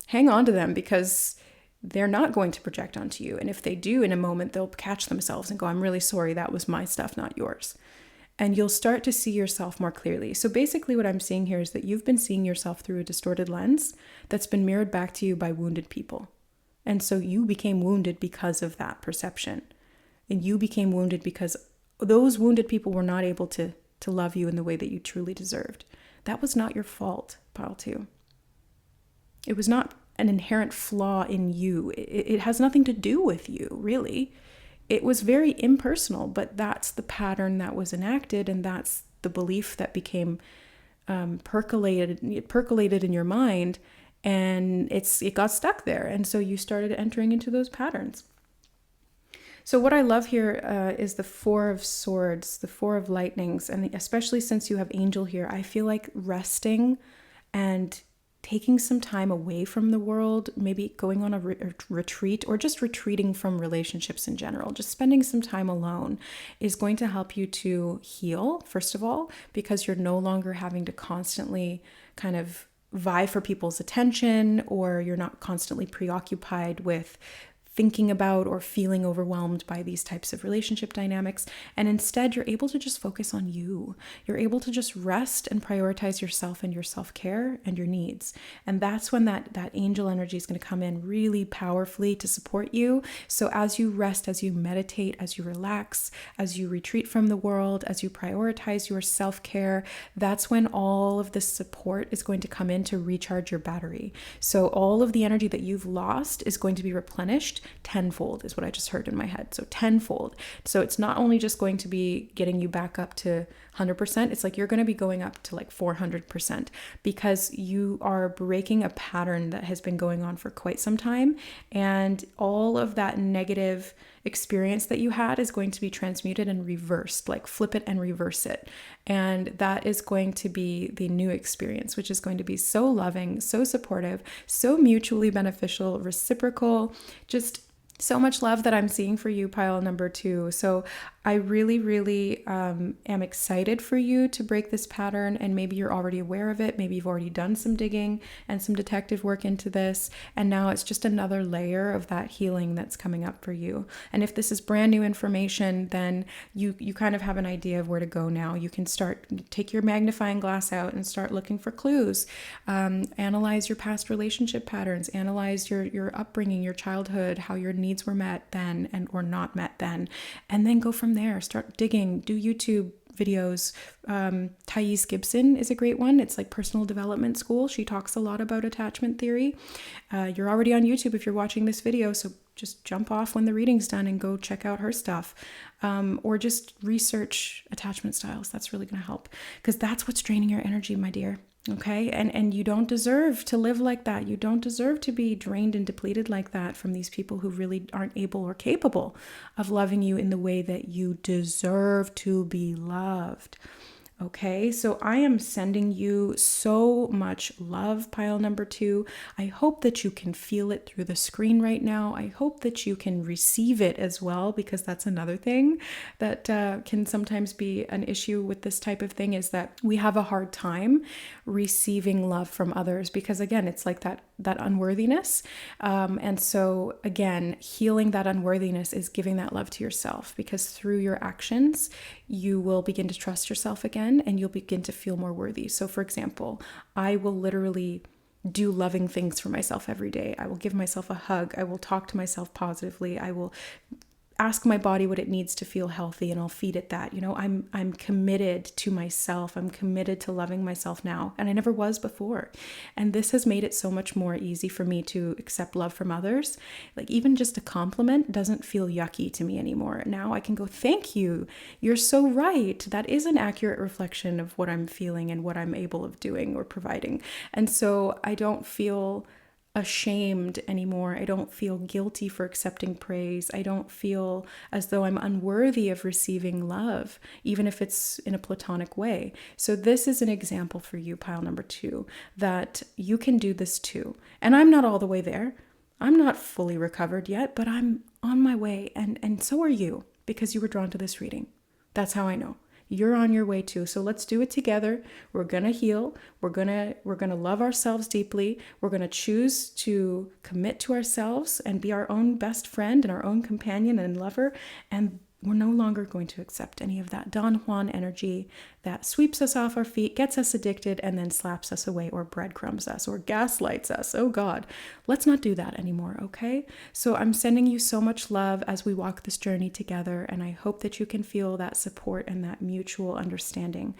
hang on to them, because they're not going to project onto you. And if they do, in a moment, they'll catch themselves and go, I'm really sorry, that was my stuff, not yours. and you'll start to see yourself more clearly. So basically what I'm seeing here is that you've been seeing yourself through a distorted lens that's been mirrored back to you by wounded people. And so you became wounded because of that perception. And you became wounded because those wounded people were not able to love you in the way that you truly deserved. That was not your fault, pile 2. It was not an inherent flaw in you. It has nothing to do with you, really. It was very impersonal, but that's the pattern that was enacted, and that's the belief that became percolated in your mind, and it got stuck there. And so you started entering into those patterns. So what I love here is the 4 of Swords, the 4 of Lightnings, and especially since you have Angel here, I feel like resting and taking some time away from the world, maybe going on a retreat, or just retreating from relationships in general, just spending some time alone is going to help you to heal, first of all, because you're no longer having to constantly kind of vie for people's attention, or you're not constantly preoccupied with thinking about or feeling overwhelmed by these types of relationship dynamics. And instead, you're able to just focus on you. You're able to just rest and prioritize yourself and your self-care and your needs. And that's when that angel energy is going to come in really powerfully to support you. So as you rest, as you meditate, as you relax, as you retreat from the world, as you prioritize your self-care, that's when all of this support is going to come in to recharge your battery. So all of the energy that you've lost is going to be replenished tenfold, is what I just heard in my head. So tenfold. So it's not only just going to be getting you back up to 100%, it's like you're going to be going up to like 400%, because you are breaking a pattern that has been going on for quite some time. And all of that negative experience that you had is going to be transmuted and reversed, like flip it and reverse it. And that is going to be the new experience, which is going to be so loving, so supportive, so mutually beneficial, reciprocal, just so much love that I'm seeing for you, pile number 2. So I really, really am excited for you to break this pattern, and maybe you're already aware of it. Maybe you've already done some digging and some detective work into this, and now it's just another layer of that healing that's coming up for you. And if this is brand new information, then you kind of have an idea of where to go now. You can take your magnifying glass out and start looking for clues. Analyze your past relationship patterns, analyze your upbringing, your childhood, how your needs were met then and or not met then, and then go from there. Start digging, do YouTube videos. Thais Gibson is a great one. It's like personal development school. She talks a lot about attachment theory. You're already on YouTube if you're watching this video, so just jump off when the reading's done and go check out her stuff. Or just research attachment styles. That's really going to help, because that's what's draining your energy, my dear. Okay. And you don't deserve to live like that. You don't deserve to be drained and depleted like that from these people who really aren't able or capable of loving you in the way that you deserve to be loved. Okay, so I am sending you so much love, pile number 2. I hope that you can feel it through the screen right now. I hope that you can receive it as well, because that's another thing that can sometimes be an issue with this type of thing, is that we have a hard time receiving love from others, because again, it's like that unworthiness. And so again, healing that unworthiness is giving that love to yourself, because through your actions, you will begin to trust yourself again, and you'll begin to feel more worthy. So for example, I will literally do loving things for myself every day. I will give myself a hug. I will talk to myself positively. I will ask my body what it needs to feel healthy, and I'll feed it that. I'm committed to myself. I'm committed to loving myself now, and I never was before. And this has made it so much more easy for me to accept love from others. Like even just a compliment doesn't feel yucky to me anymore. Now I can go, thank you. You're so right. That is an accurate reflection of what I'm feeling and what I'm able of doing or providing. And so I don't feel ashamed anymore. I don't feel guilty for accepting praise. I don't feel as though I'm unworthy of receiving love, even if it's in a platonic way. So this is an example for you, pile number 2, that you can do this too. And I'm not all the way there. I'm not fully recovered yet, but I'm on my way. And so are you, because you were drawn to this reading. That's how I know. You're on your way too. So let's do it together. We're going to heal. We're going to love ourselves deeply. We're going to choose to commit to ourselves and be our own best friend and our own companion and lover. And we're no longer going to accept any of that Don Juan energy that sweeps us off our feet, gets us addicted, and then slaps us away or breadcrumbs us or gaslights us. Oh God, let's not do that anymore, okay? So I'm sending you so much love as we walk this journey together, and I hope that you can feel that support and that mutual understanding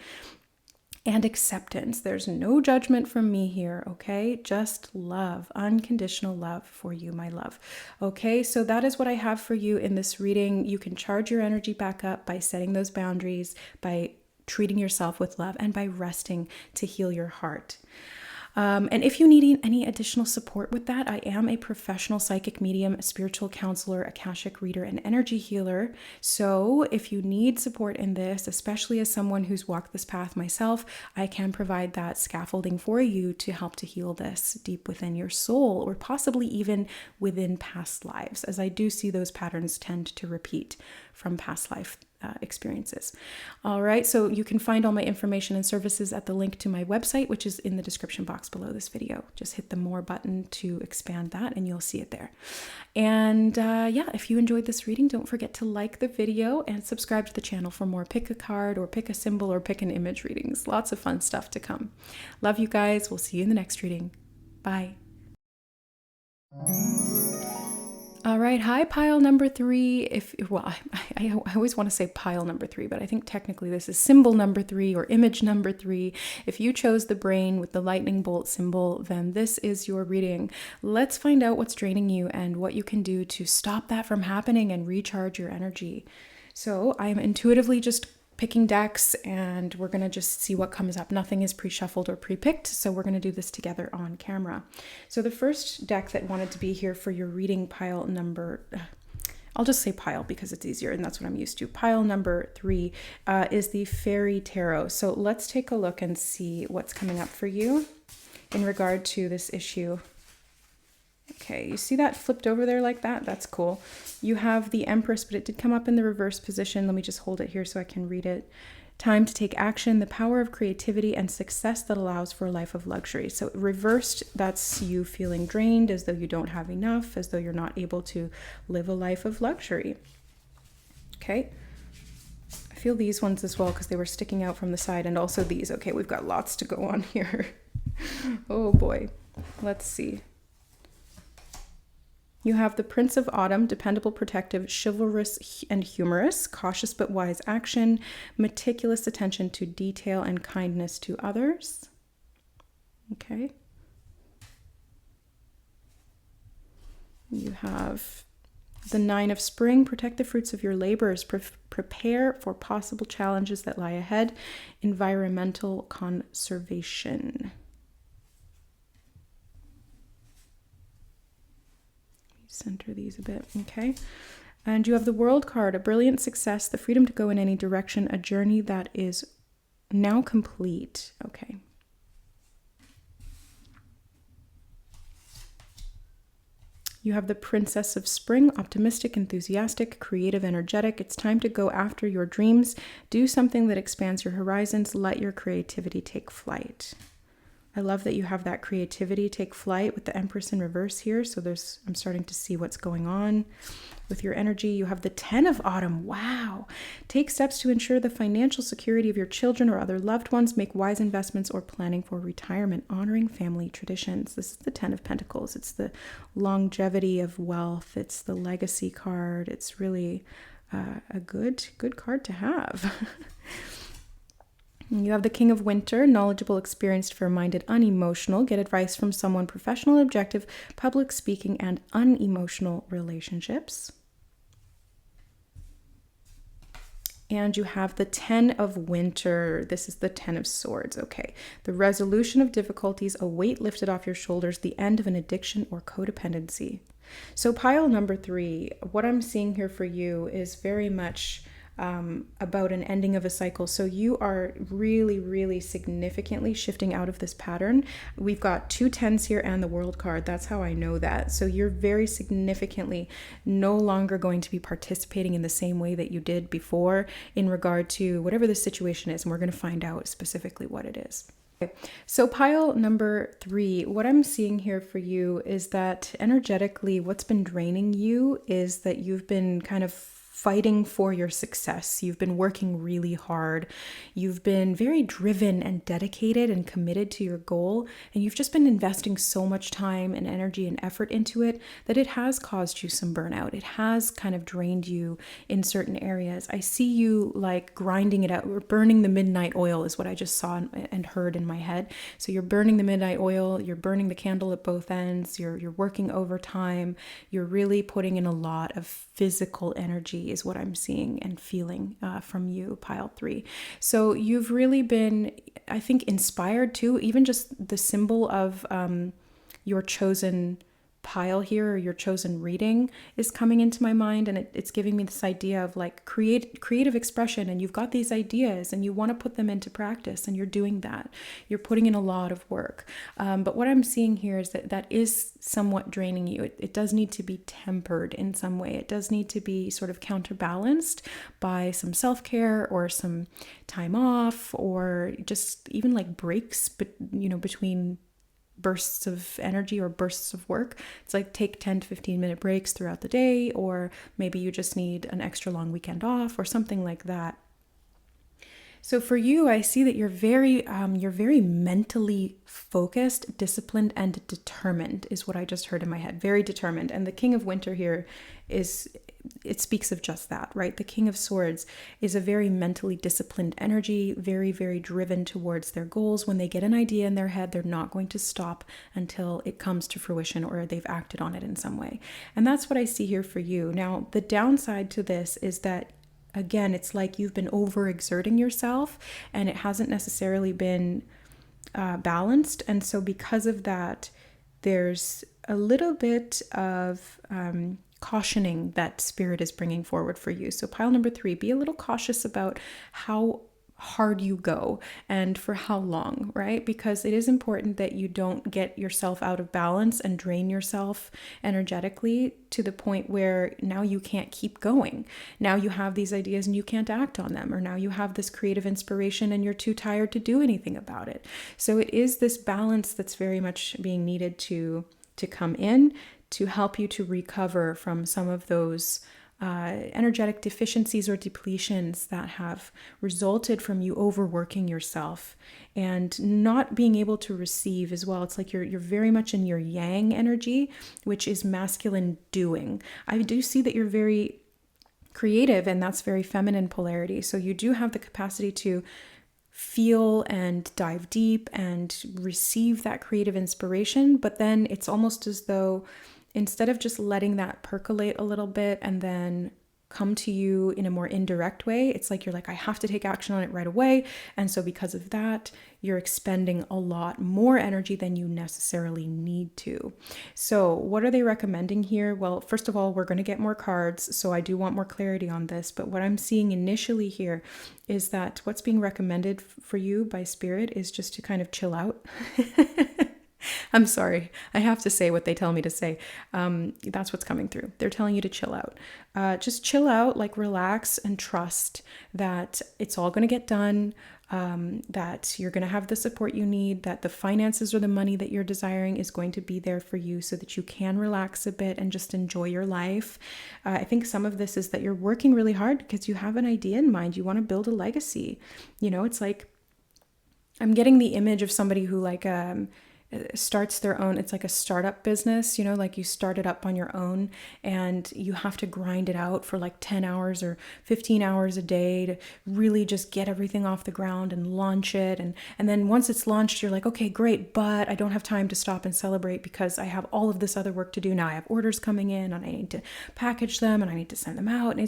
and acceptance. There's no judgment from me here, okay? Just love, unconditional love for you, my love. Okay, so that is what I have for you in this reading. You can charge your energy back up by setting those boundaries, by treating yourself with love, and by resting to heal your heart. And if you need any additional support with that, I am a professional psychic medium, a spiritual counselor, Akashic reader, and energy healer. So if you need support in this, especially as someone who's walked this path myself, I can provide that scaffolding for you to help to heal this deep within your soul, or possibly even within past lives, as I do see those patterns tend to repeat from past life experiences. All right, so you can find all my information and services at the link to my website, which is in the description box below this video. Just hit the more button to expand that and you'll see it there. And yeah, if you enjoyed this reading, don't forget to like the video and subscribe to the channel for more pick a card or pick a symbol or pick an image readings. Lots of fun stuff to come. Love you guys. We'll see you in the next reading. Bye. All right, hi, pile number 3. I always want to say pile number 3, but I think technically this is symbol number 3 or image number 3. If you chose the brain with the lightning bolt symbol, then this is your reading. Let's find out what's draining you and what you can do to stop that from happening and recharge your energy. So I am intuitively just picking decks, and we're going to just see what comes up. Nothing is pre-shuffled or pre-picked, so we're going to do this together on camera. So the first deck that wanted to be here for your reading, pile number, I'll just say pile because it's easier and that's what I'm used to. Pile number 3 is the Fairy Tarot. So let's take a look and see what's coming up for you in regard to this issue. Okay, you see that flipped over there like that? That's cool. You have the Empress, but it did come up in the reverse position. Let me just hold it here so I can read it. Time to take action, the power of creativity and success that allows for a life of luxury. So reversed, that's you feeling drained, as though you don't have enough, as though you're not able to live a life of luxury. Okay. I feel these ones as well because they were sticking out from the side, and also these. Okay, we've got lots to go on here. Oh boy. Let's see. You have the Prince of Autumn, dependable, protective, chivalrous, and humorous, cautious but wise action, meticulous attention to detail, and kindness to others. Okay. You have the Nine of Spring, protect the fruits of your labors, prepare for possible challenges that lie ahead, environmental conservation. Center these a bit, okay? And you have the World card, a brilliant success, the freedom to go in any direction, a journey that is now complete. Okay. You have the Princess of Spring, optimistic, enthusiastic, creative, energetic. It's time to go after your dreams. Do something that expands your horizons. Let your creativity take flight. I love that you have that creativity take flight with the Empress in reverse here. So I'm starting to see what's going on with your energy. You have the 10 of Autumn. Wow. Take steps to ensure the financial security of your children or other loved ones. Make wise investments or planning for retirement, honoring family traditions. This is the 10 of Pentacles. It's the longevity of wealth. It's the legacy card. It's really a good card to have. You have the King of Winter, knowledgeable, experienced, fair-minded, unemotional. Get advice from someone professional, objective, public speaking, and unemotional relationships. And you have the 10 of Winter. This is the 10 of Swords. Okay. The resolution of difficulties, a weight lifted off your shoulders, the end of an addiction or codependency. So pile number 3, what I'm seeing here for you is very much about an ending of a cycle. So you are really, really significantly shifting out of this pattern. We've got 2 10s here and the World card. That's how I know that. So you're very significantly no longer going to be participating in the same way that you did before in regard to whatever the situation is. And we're going to find out specifically what it is. Okay. So pile number 3, what I'm seeing here for you is that energetically what's been draining you is that you've been kind of fighting for your success. You've been working really hard. You've been very driven and dedicated and committed to your goal. And you've just been investing so much time and energy and effort into it that it has caused you some burnout. It has kind of drained you in certain areas. I see you like grinding it out, or burning the midnight oil is what I just saw and heard in my head. So you're burning the midnight oil, you're burning the candle at both ends, you're working overtime, you're really putting in a lot of physical energy is what I'm seeing and feeling from you, pile 3. So you've really been, I think, inspired too, even just the symbol of your chosen pile here, or your chosen reading, is coming into my mind, and it's giving me this idea of like creative expression, and you've got these ideas and you want to put them into practice, and you're doing that. You're putting in a lot of work. But what I'm seeing here is that is somewhat draining you. It does need to be tempered in some way. It does need to be sort of counterbalanced by some self-care or some time off, or just even like breaks, but between bursts of energy or bursts of work. It's like take 10 to 15 minute breaks throughout the day, or maybe you just need an extra long weekend off or something like that. So for you, I see that you're very mentally focused, disciplined, and determined is what I just heard in my head. Very determined. And the King of Winter here it speaks of just that, right? The King of Swords is a very mentally disciplined energy, very, very driven towards their goals. When they get an idea in their head, they're not going to stop until it comes to fruition or they've acted on it in some way. And that's what I see here for you. Now, the downside to this is that, again, it's like you've been overexerting yourself and it hasn't necessarily been balanced. And so because of that, there's a little bit of cautioning that Spirit is bringing forward for you. So pile number 3, be a little cautious about how hard you go and for how long, right? Because it is important that you don't get yourself out of balance and drain yourself energetically to the point where now you can't keep going. Now you have these ideas and you can't act on them, or now you have this creative inspiration and you're too tired to do anything about it. So it is this balance that's very much being needed to come in to help you to recover from some of those energetic deficiencies or depletions that have resulted from you overworking yourself and not being able to receive as well. It's like you're very much in your yang energy, which is masculine doing. I do see that you're very creative, and that's very feminine polarity. So you do have the capacity to feel and dive deep and receive that creative inspiration, but then it's almost as though instead of just letting that percolate a little bit and then come to you in a more indirect way, it's like you're like, I have to take action on it right away. And so because of that, you're expending a lot more energy than you necessarily need to. So what are they recommending here? Well, first of all, we're going to get more cards, so I do want more clarity on this. But what I'm seeing initially here is that what's being recommended for you by Spirit is just to kind of chill out. I'm sorry. I have to say what they tell me to say. That's what's coming through. They're telling you to chill out. Just chill out, like relax and trust that it's all going to get done, that you're going to have the support you need, that the finances or the money that you're desiring is going to be there for you so that you can relax a bit and just enjoy your life. I think some of this is that you're working really hard because you have an idea in mind. You want to build a legacy. It's like, I'm getting the image of somebody who starts their own, it's like a startup business, like you start it up on your own and you have to grind it out for like 10 hours or 15 hours a day to really just get everything off the ground and launch it. And then once it's launched, you're like, okay, great, but I don't have time to stop and celebrate because I have all of this other work to do now. I have orders coming in and I need to package them and I need to send them out. And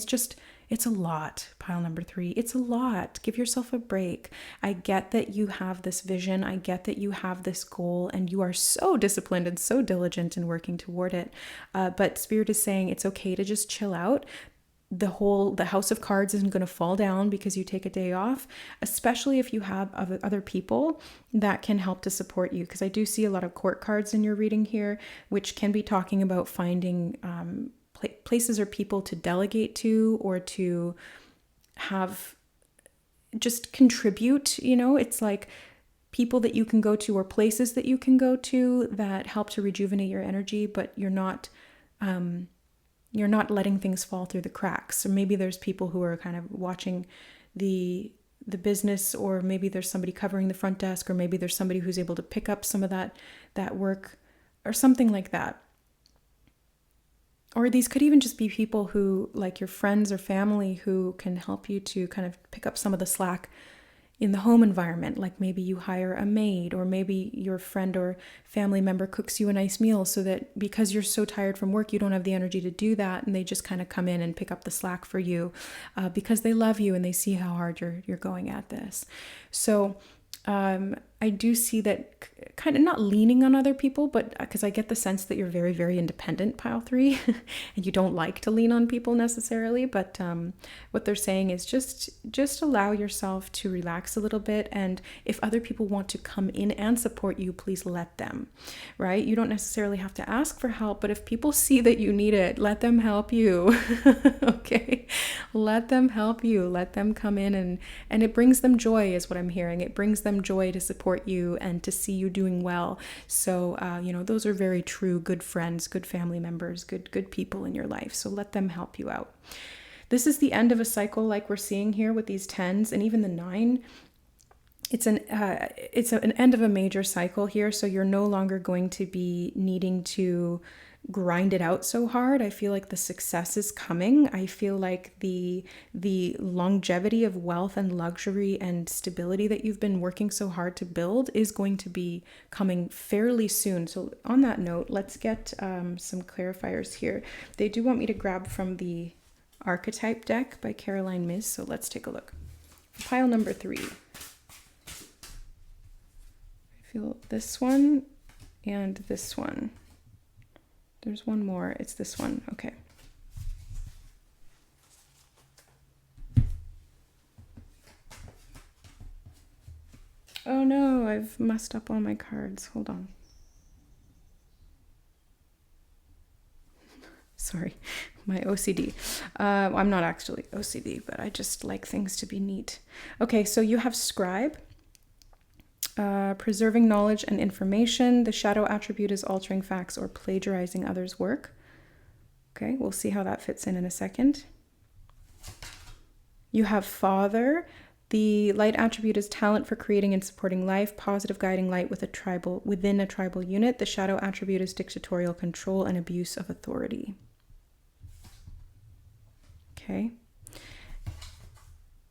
it's a lot, pile number 3. It's a lot. Give yourself a break. I get that you have this vision. I get that you have this goal and you are so disciplined and so diligent in working toward it. But Spirit is saying it's okay to just chill out. The house of cards isn't going to fall down because you take a day off, especially if you have other people that can help to support you. Because I do see a lot of court cards in your reading here, which can be talking about finding places or people to delegate to or to have just contribute. It's like people that you can go to or places that you can go to that help to rejuvenate your energy, but you're not you're not letting things fall through the cracks. So maybe there's people who are kind of watching the business, or maybe there's somebody covering the front desk, or maybe there's somebody who's able to pick up some of that work or something like that. Or these could even just be people who, like your friends or family, who can help you to kind of pick up some of the slack in the home environment. Like maybe you hire a maid, or maybe your friend or family member cooks you a nice meal, so that because you're so tired from work, you don't have the energy to do that, and they just kind of come in and pick up the slack for you because they love you and they see how hard you're going at this. So I do see that kind of not leaning on other people, but because I get the sense that you're very, very independent, pile 3, and you don't like to lean on people necessarily. But what they're saying is just allow yourself to relax a little bit. And if other people want to come in and support you, please let them, right? You don't necessarily have to ask for help, but if people see that you need it, let them help you. Okay? Let them help you. Let them come in, and it brings them joy, is what I'm hearing. It brings them joy to support you and to see you doing well. So, those are very true, good friends, good family members, good people in your life. So let them help you out. This is the end of a cycle, like we're seeing here with these 10s and even the 9. It's an end of a major cycle here. So you're no longer going to be needing to grind it out so hard. I feel like the success is coming. I feel like the longevity of wealth and luxury and stability that you've been working so hard to build is going to be coming fairly soon. So on that note, let's get some clarifiers here. They do want me to grab from the Archetype deck by Caroline Myss. So let's take a look. Pile number 3. I feel this one and this one. There's one more. It's this one. Okay. Oh no, I've messed up all my cards. Hold on. Sorry, my OCD. I'm not actually OCD, but I just like things to be neat. Okay, so you have Scribe. Preserving knowledge and information. The shadow attribute is altering facts or plagiarizing others' work. Okay, we'll see how that fits in a second. You have Father. The light attribute is talent for creating and supporting life, positive guiding light within a tribal unit. The shadow attribute is dictatorial control and abuse of authority. Okay.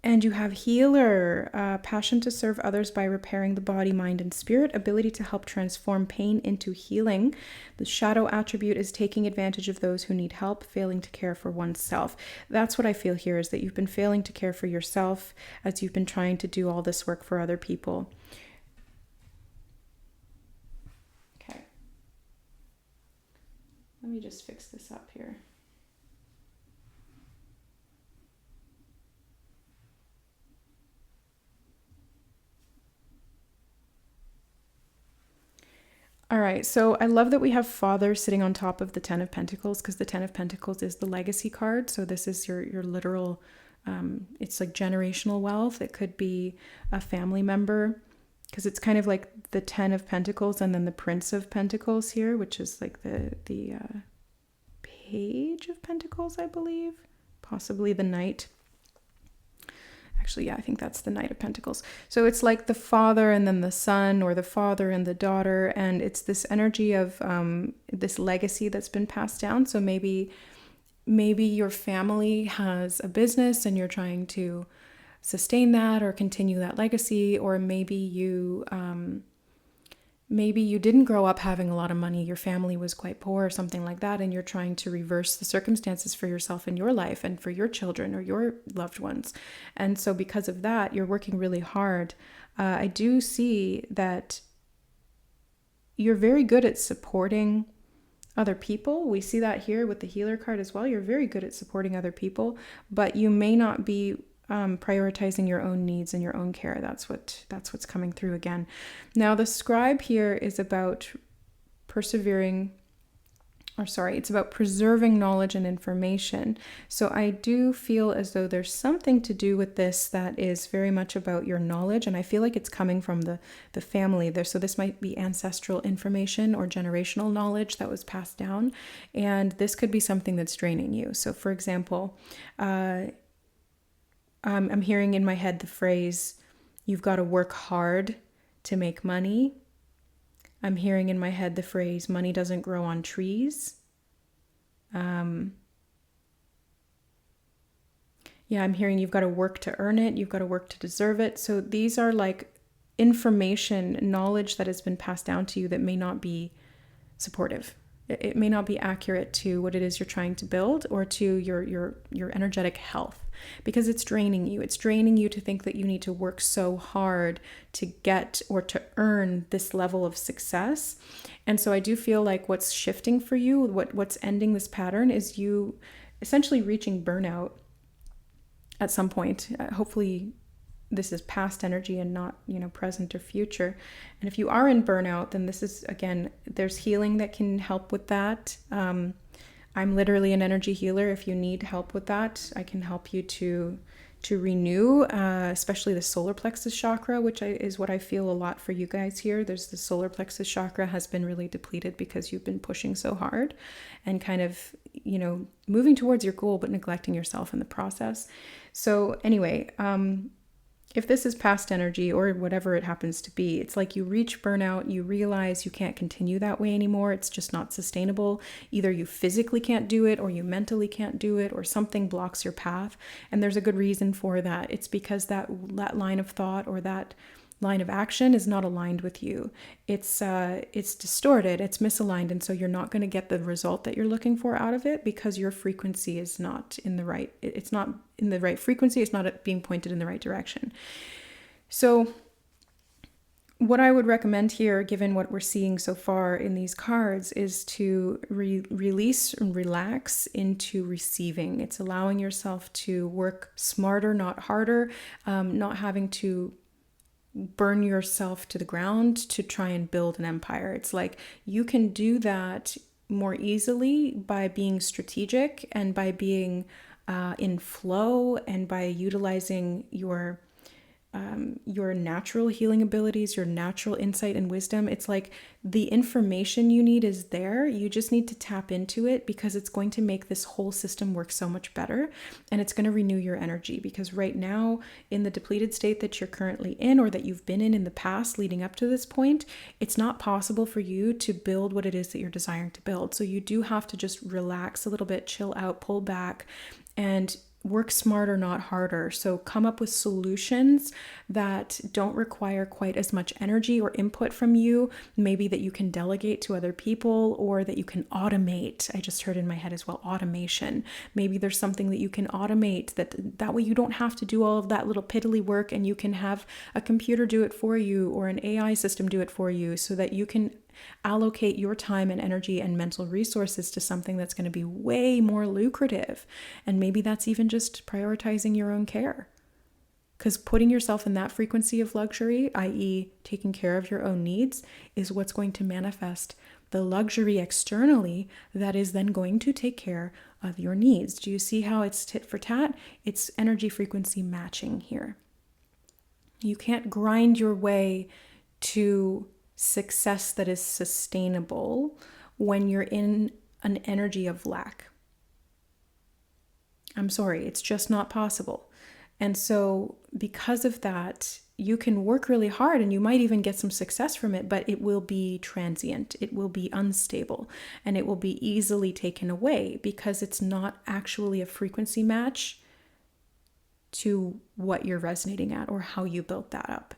And you have Healer, passion to serve others by repairing the body, mind, and spirit, ability to help transform pain into healing. The shadow attribute is taking advantage of those who need help, failing to care for oneself. That's what I feel here, is that you've been failing to care for yourself as you've been trying to do all this work for other people. Okay. Let me just fix this up here. All right, so I love that we have Father sitting on top of the 10 of Pentacles, because the 10 of Pentacles is the legacy card. So this is your literal, it's like generational wealth. It could be a family member, because it's kind of like the 10 of Pentacles and then the Prince of Pentacles here, which is like the Page of Pentacles, I believe, possibly the Knight. Actually, yeah, I think that's the Knight of Pentacles. So it's like the father and then the son, or the father and the daughter. And it's this energy of this legacy that's been passed down. So maybe your family has a business and you're trying to sustain that or continue that legacy. Or maybe you didn't grow up having a lot of money. Your family was quite poor or something like that. And you're trying to reverse the circumstances for yourself in your life and for your children or your loved ones. And so because of that, you're working really hard. I do see that you're very good at supporting other people. We see that here with the Healer card as well. You're very good at supporting other people, but you may not be prioritizing your own needs and your own care. That's what's coming through again. Now the Scribe here is about persevering it's about preserving knowledge and information. So I do feel as though there's something to do with this that is very much about your knowledge, and I feel like it's coming from the family there. So this might be ancestral information or generational knowledge that was passed down, and this could be something that's draining you. So for example, I'm hearing in my head the phrase, "You've got to work hard to make money." I'm hearing in my head the phrase, "Money doesn't grow on trees." I'm hearing you've got to work to earn it. You've got to work to deserve it. So these are like information, knowledge that has been passed down to you that may not be supportive. It may not be accurate to what it is you're trying to build or to your energetic health, because it's draining you. It's draining you to think that you need to work so hard to get or to earn this level of success. And so I do feel like what's shifting for you, what's ending this pattern, is you essentially reaching burnout at some point. Hopefully this is past energy and not, present or future. And if you are in burnout, then this is, again, there's healing that can help with that. I'm literally an energy healer. If you need help with that, I can help you to renew, especially the solar plexus chakra, which is what I feel a lot for you guys here. There's the solar plexus chakra has been really depleted because you've been pushing so hard and kind of, moving towards your goal, but neglecting yourself in the process. So anyway, if this is past energy or whatever it happens to be, it's like you reach burnout, you realize you can't continue that way anymore. It's just not sustainable. Either you physically can't do it or you mentally can't do it, or something blocks your path. And there's a good reason for that. It's because that line of thought or that line of action is not aligned with you. It's distorted, it's misaligned, and so you're not going to get the result that you're looking for out of it because your frequency is not in the right, it's not in the right frequency, it's not being pointed in the right direction. So what I would recommend here, given what we're seeing so far in these cards, is to release and relax into receiving. It's allowing yourself to work smarter, not harder, not having to burn yourself to the ground to try and build an empire. It's like you can do that more easily by being strategic and by being in flow and by utilizing your natural healing abilities, your natural insight and wisdom. It's like the information you need is there. You just need to tap into it because it's going to make this whole system work so much better, and it's going to renew your energy. Because right now, in the depleted state that you're currently in or that you've been in the past leading up to this point, it's not possible for you to build what it is that you're desiring to build. So you do have to just relax a little bit, chill out, pull back, and work smarter, not harder. So come up with solutions that don't require quite as much energy or input from you, maybe that you can delegate to other people or that you can automate. I just heard in my head as well, automation. Maybe there's something that you can automate that way you don't have to do all of that little piddly work, and you can have a computer do it for you or an AI system do it for you, so that you can allocate your time and energy and mental resources to something that's going to be way more lucrative. And maybe that's even just prioritizing your own care. Because putting yourself in that frequency of luxury, i.e. taking care of your own needs, is what's going to manifest the luxury externally that is then going to take care of your needs. Do you see how it's tit for tat? It's energy frequency matching here. You can't grind your way to success that is sustainable when you're in an energy of lack. I'm sorry, it's just not possible. And so because of that, you can work really hard and you might even get some success from it, but it will be transient, it will be unstable, and it will be easily taken away because it's not actually a frequency match to what you're resonating at or how you built that up.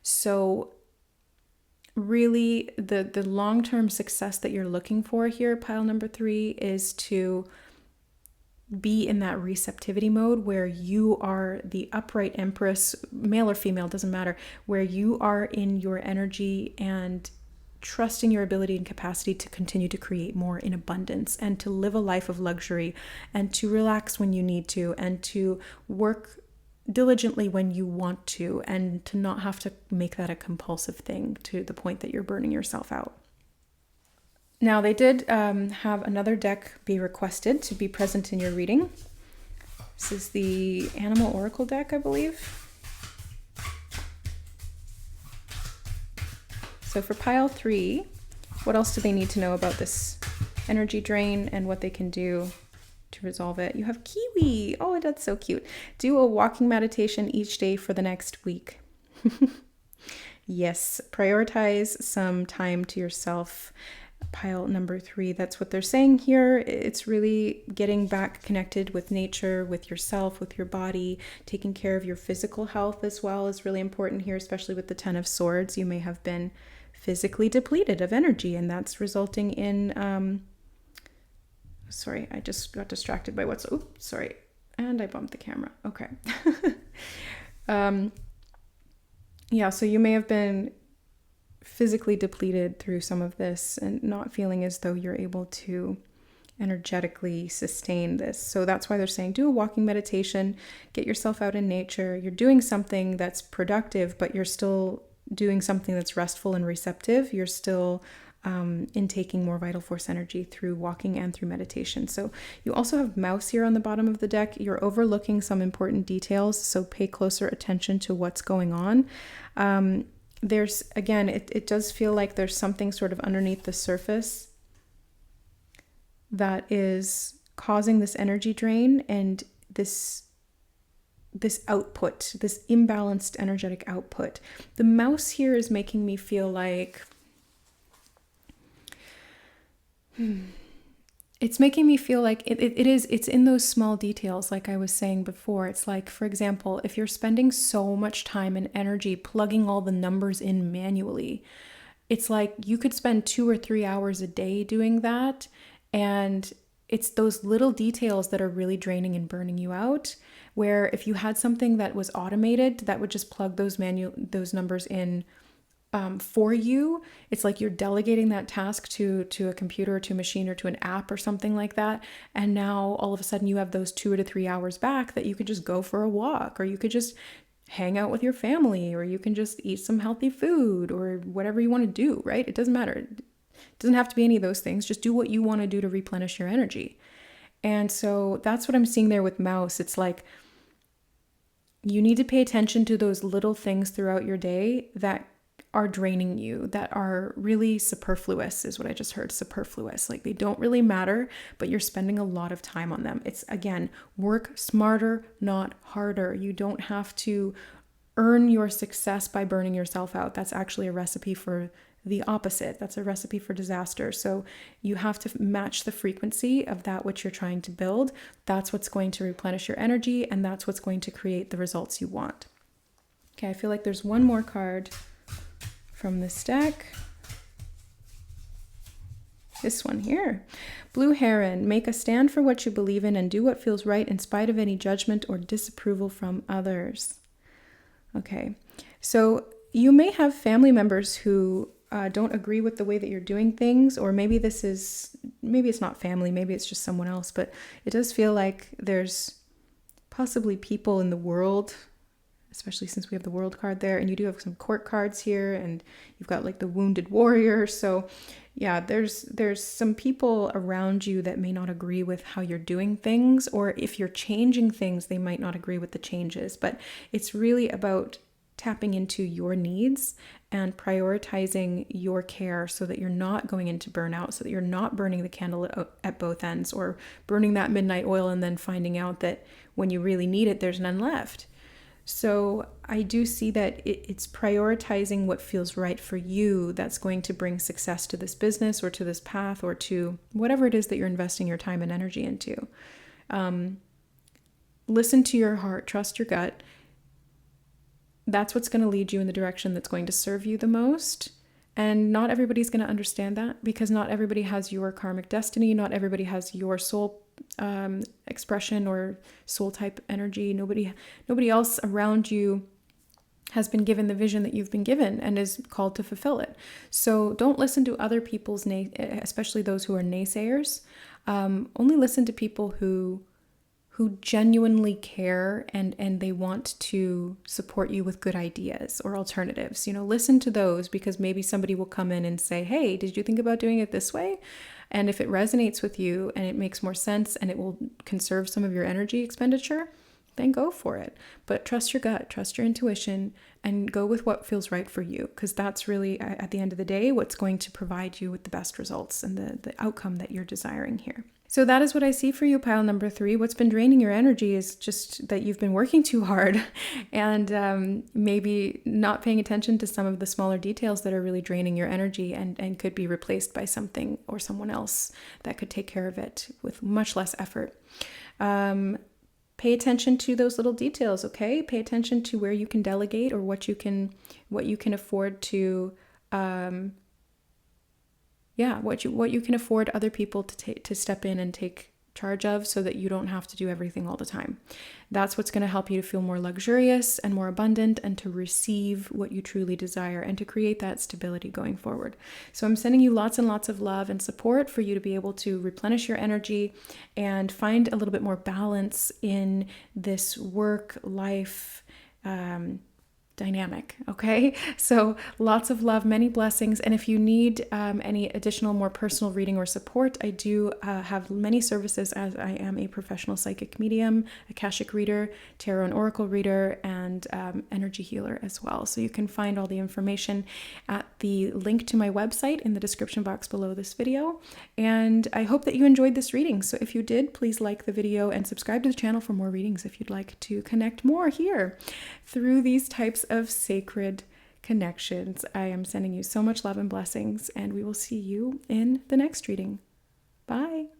So really, the long-term success that you're looking for here, pile number 3, is to be in that receptivity mode where you are the upright empress, male or female, doesn't matter, where you are in your energy and trusting your ability and capacity to continue to create more in abundance and to live a life of luxury and to relax when you need to and to work diligently when you want to, and to not have to make that a compulsive thing to the point that you're burning yourself out. Now, they did have another deck be requested to be present in your reading. This is the Animal Oracle deck, I believe. So for pile 3, what else do they need to know about this energy drain and what they can do to resolve it? You have kiwi. Oh, that's so cute. Do a walking meditation each day for the next week. Yes, prioritize some time to yourself. Pile number 3, that's what they're saying here. It's really getting back connected with nature, with yourself, with your body. Taking care of your physical health as well is really important here, especially with the 10 of Swords. You may have been physically depleted of energy, and that's resulting in sorry, I just got distracted by what's, oops, sorry, and I bumped the camera. Okay. Yeah, so you may have been physically depleted through some of this and not feeling as though you're able to energetically sustain this. So that's why they're saying do a walking meditation, get yourself out in nature. You're doing something that's productive, but you're still doing something that's restful and receptive. You're still intaking more vital force energy through walking and through meditation. So you also have mouse here on the bottom of the deck. You're overlooking some important details, so pay closer attention to what's going on. There's, again, it does feel like there's something sort of underneath the surface that is causing this energy drain and this output, this imbalanced energetic output. The mouse here is making me feel like it's making me feel like it's in those small details, like I was saying before. It's like, for example, if you're spending so much time and energy plugging all the numbers in manually, it's like you could spend 2 or 3 hours a day doing that. And it's those little details that are really draining and burning you out. Where if you had something that was automated that would just plug those numbers in for you, it's like you're delegating that task to a computer or to a machine or to an app or something like that. And now all of a sudden you have those 2 to 3 hours back that you could just go for a walk, or you could just hang out with your family, or you can just eat some healthy food, or whatever you want to do, right? It doesn't matter. It doesn't have to be any of those things. Just do what you want to do to replenish your energy. And so that's what I'm seeing there with mouse. It's like you need to pay attention to those little things throughout your day that are draining you, that are really superfluous, is what I just heard. Superfluous. Like they don't really matter, but you're spending a lot of time on them. It's, again, work smarter, not harder. You don't have to earn your success by burning yourself out. That's actually a recipe for the opposite. That's a recipe for disaster. So you have to match the frequency of that which you're trying to build. That's what's going to replenish your energy, and that's what's going to create the results you want. Okay, I feel like there's one more card from this deck. This one here. Blue Heron, make a stand for what you believe in and do what feels right in spite of any judgment or disapproval from others. Okay, so you may have family members who don't agree with the way that you're doing things, or maybe it's not family, maybe it's just someone else, but it does feel like there's possibly people in the world, especially since we have the World card there, and you do have some court cards here, and you've got like the Wounded Warrior. So yeah, there's some people around you that may not agree with how you're doing things, or if you're changing things, they might not agree with the changes. But it's really about tapping into your needs and prioritizing your care so that you're not going into burnout, so that you're not burning the candle at both ends, or burning that midnight oil and then finding out that when you really need it, there's none left. So I do see that it's prioritizing what feels right for you that's going to bring success to this business or to this path or to whatever it is that you're investing your time and energy into. Listen to your heart, trust your gut. That's what's going to lead you in the direction that's going to serve you the most. And not everybody's going to understand that, because not everybody has your karmic destiny. Not everybody has your soul expression or soul type energy. Nobody else around you has been given the vision that you've been given and is called to fulfill it. So don't listen to other people's, especially those who are naysayers. Only listen to people who who genuinely care and they want to support you with good ideas or alternatives. Listen to those, because maybe somebody will come in and say, hey, did you think about doing it this way? And if it resonates with you and it makes more sense and it will conserve some of your energy expenditure, then go for it. But trust your gut, trust your intuition, and go with what feels right for you, because that's really, at the end of the day, what's going to provide you with the best results and the outcome that you're desiring here. So that is what I see for you, pile number 3. What's been draining your energy is just that you've been working too hard and maybe not paying attention to some of the smaller details that are really draining your energy and could be replaced by something or someone else that could take care of it with much less effort. Pay attention to those little details, okay? Pay attention to where you can delegate or what you can afford to, what you can afford other people to step in and take charge of, so that you don't have to do everything all the time. That's what's going to help you to feel more luxurious and more abundant, and to receive what you truly desire, and to create that stability going forward. So I'm sending you lots and lots of love and support for you to be able to replenish your energy and find a little bit more balance in this work-life dynamic, okay? So lots of love, many blessings. And if you need any additional, more personal reading or support, I do have many services, as I am a professional psychic medium, Akashic reader, tarot and oracle reader, and energy healer as well. So you can find all the information at the link to my website in the description box below this video. And I hope that you enjoyed this reading. So if you did, please like the video and subscribe to the channel for more readings if you'd like to connect more here through these types of sacred connections. I am sending you so much love and blessings, and we will see you in the next reading. Bye.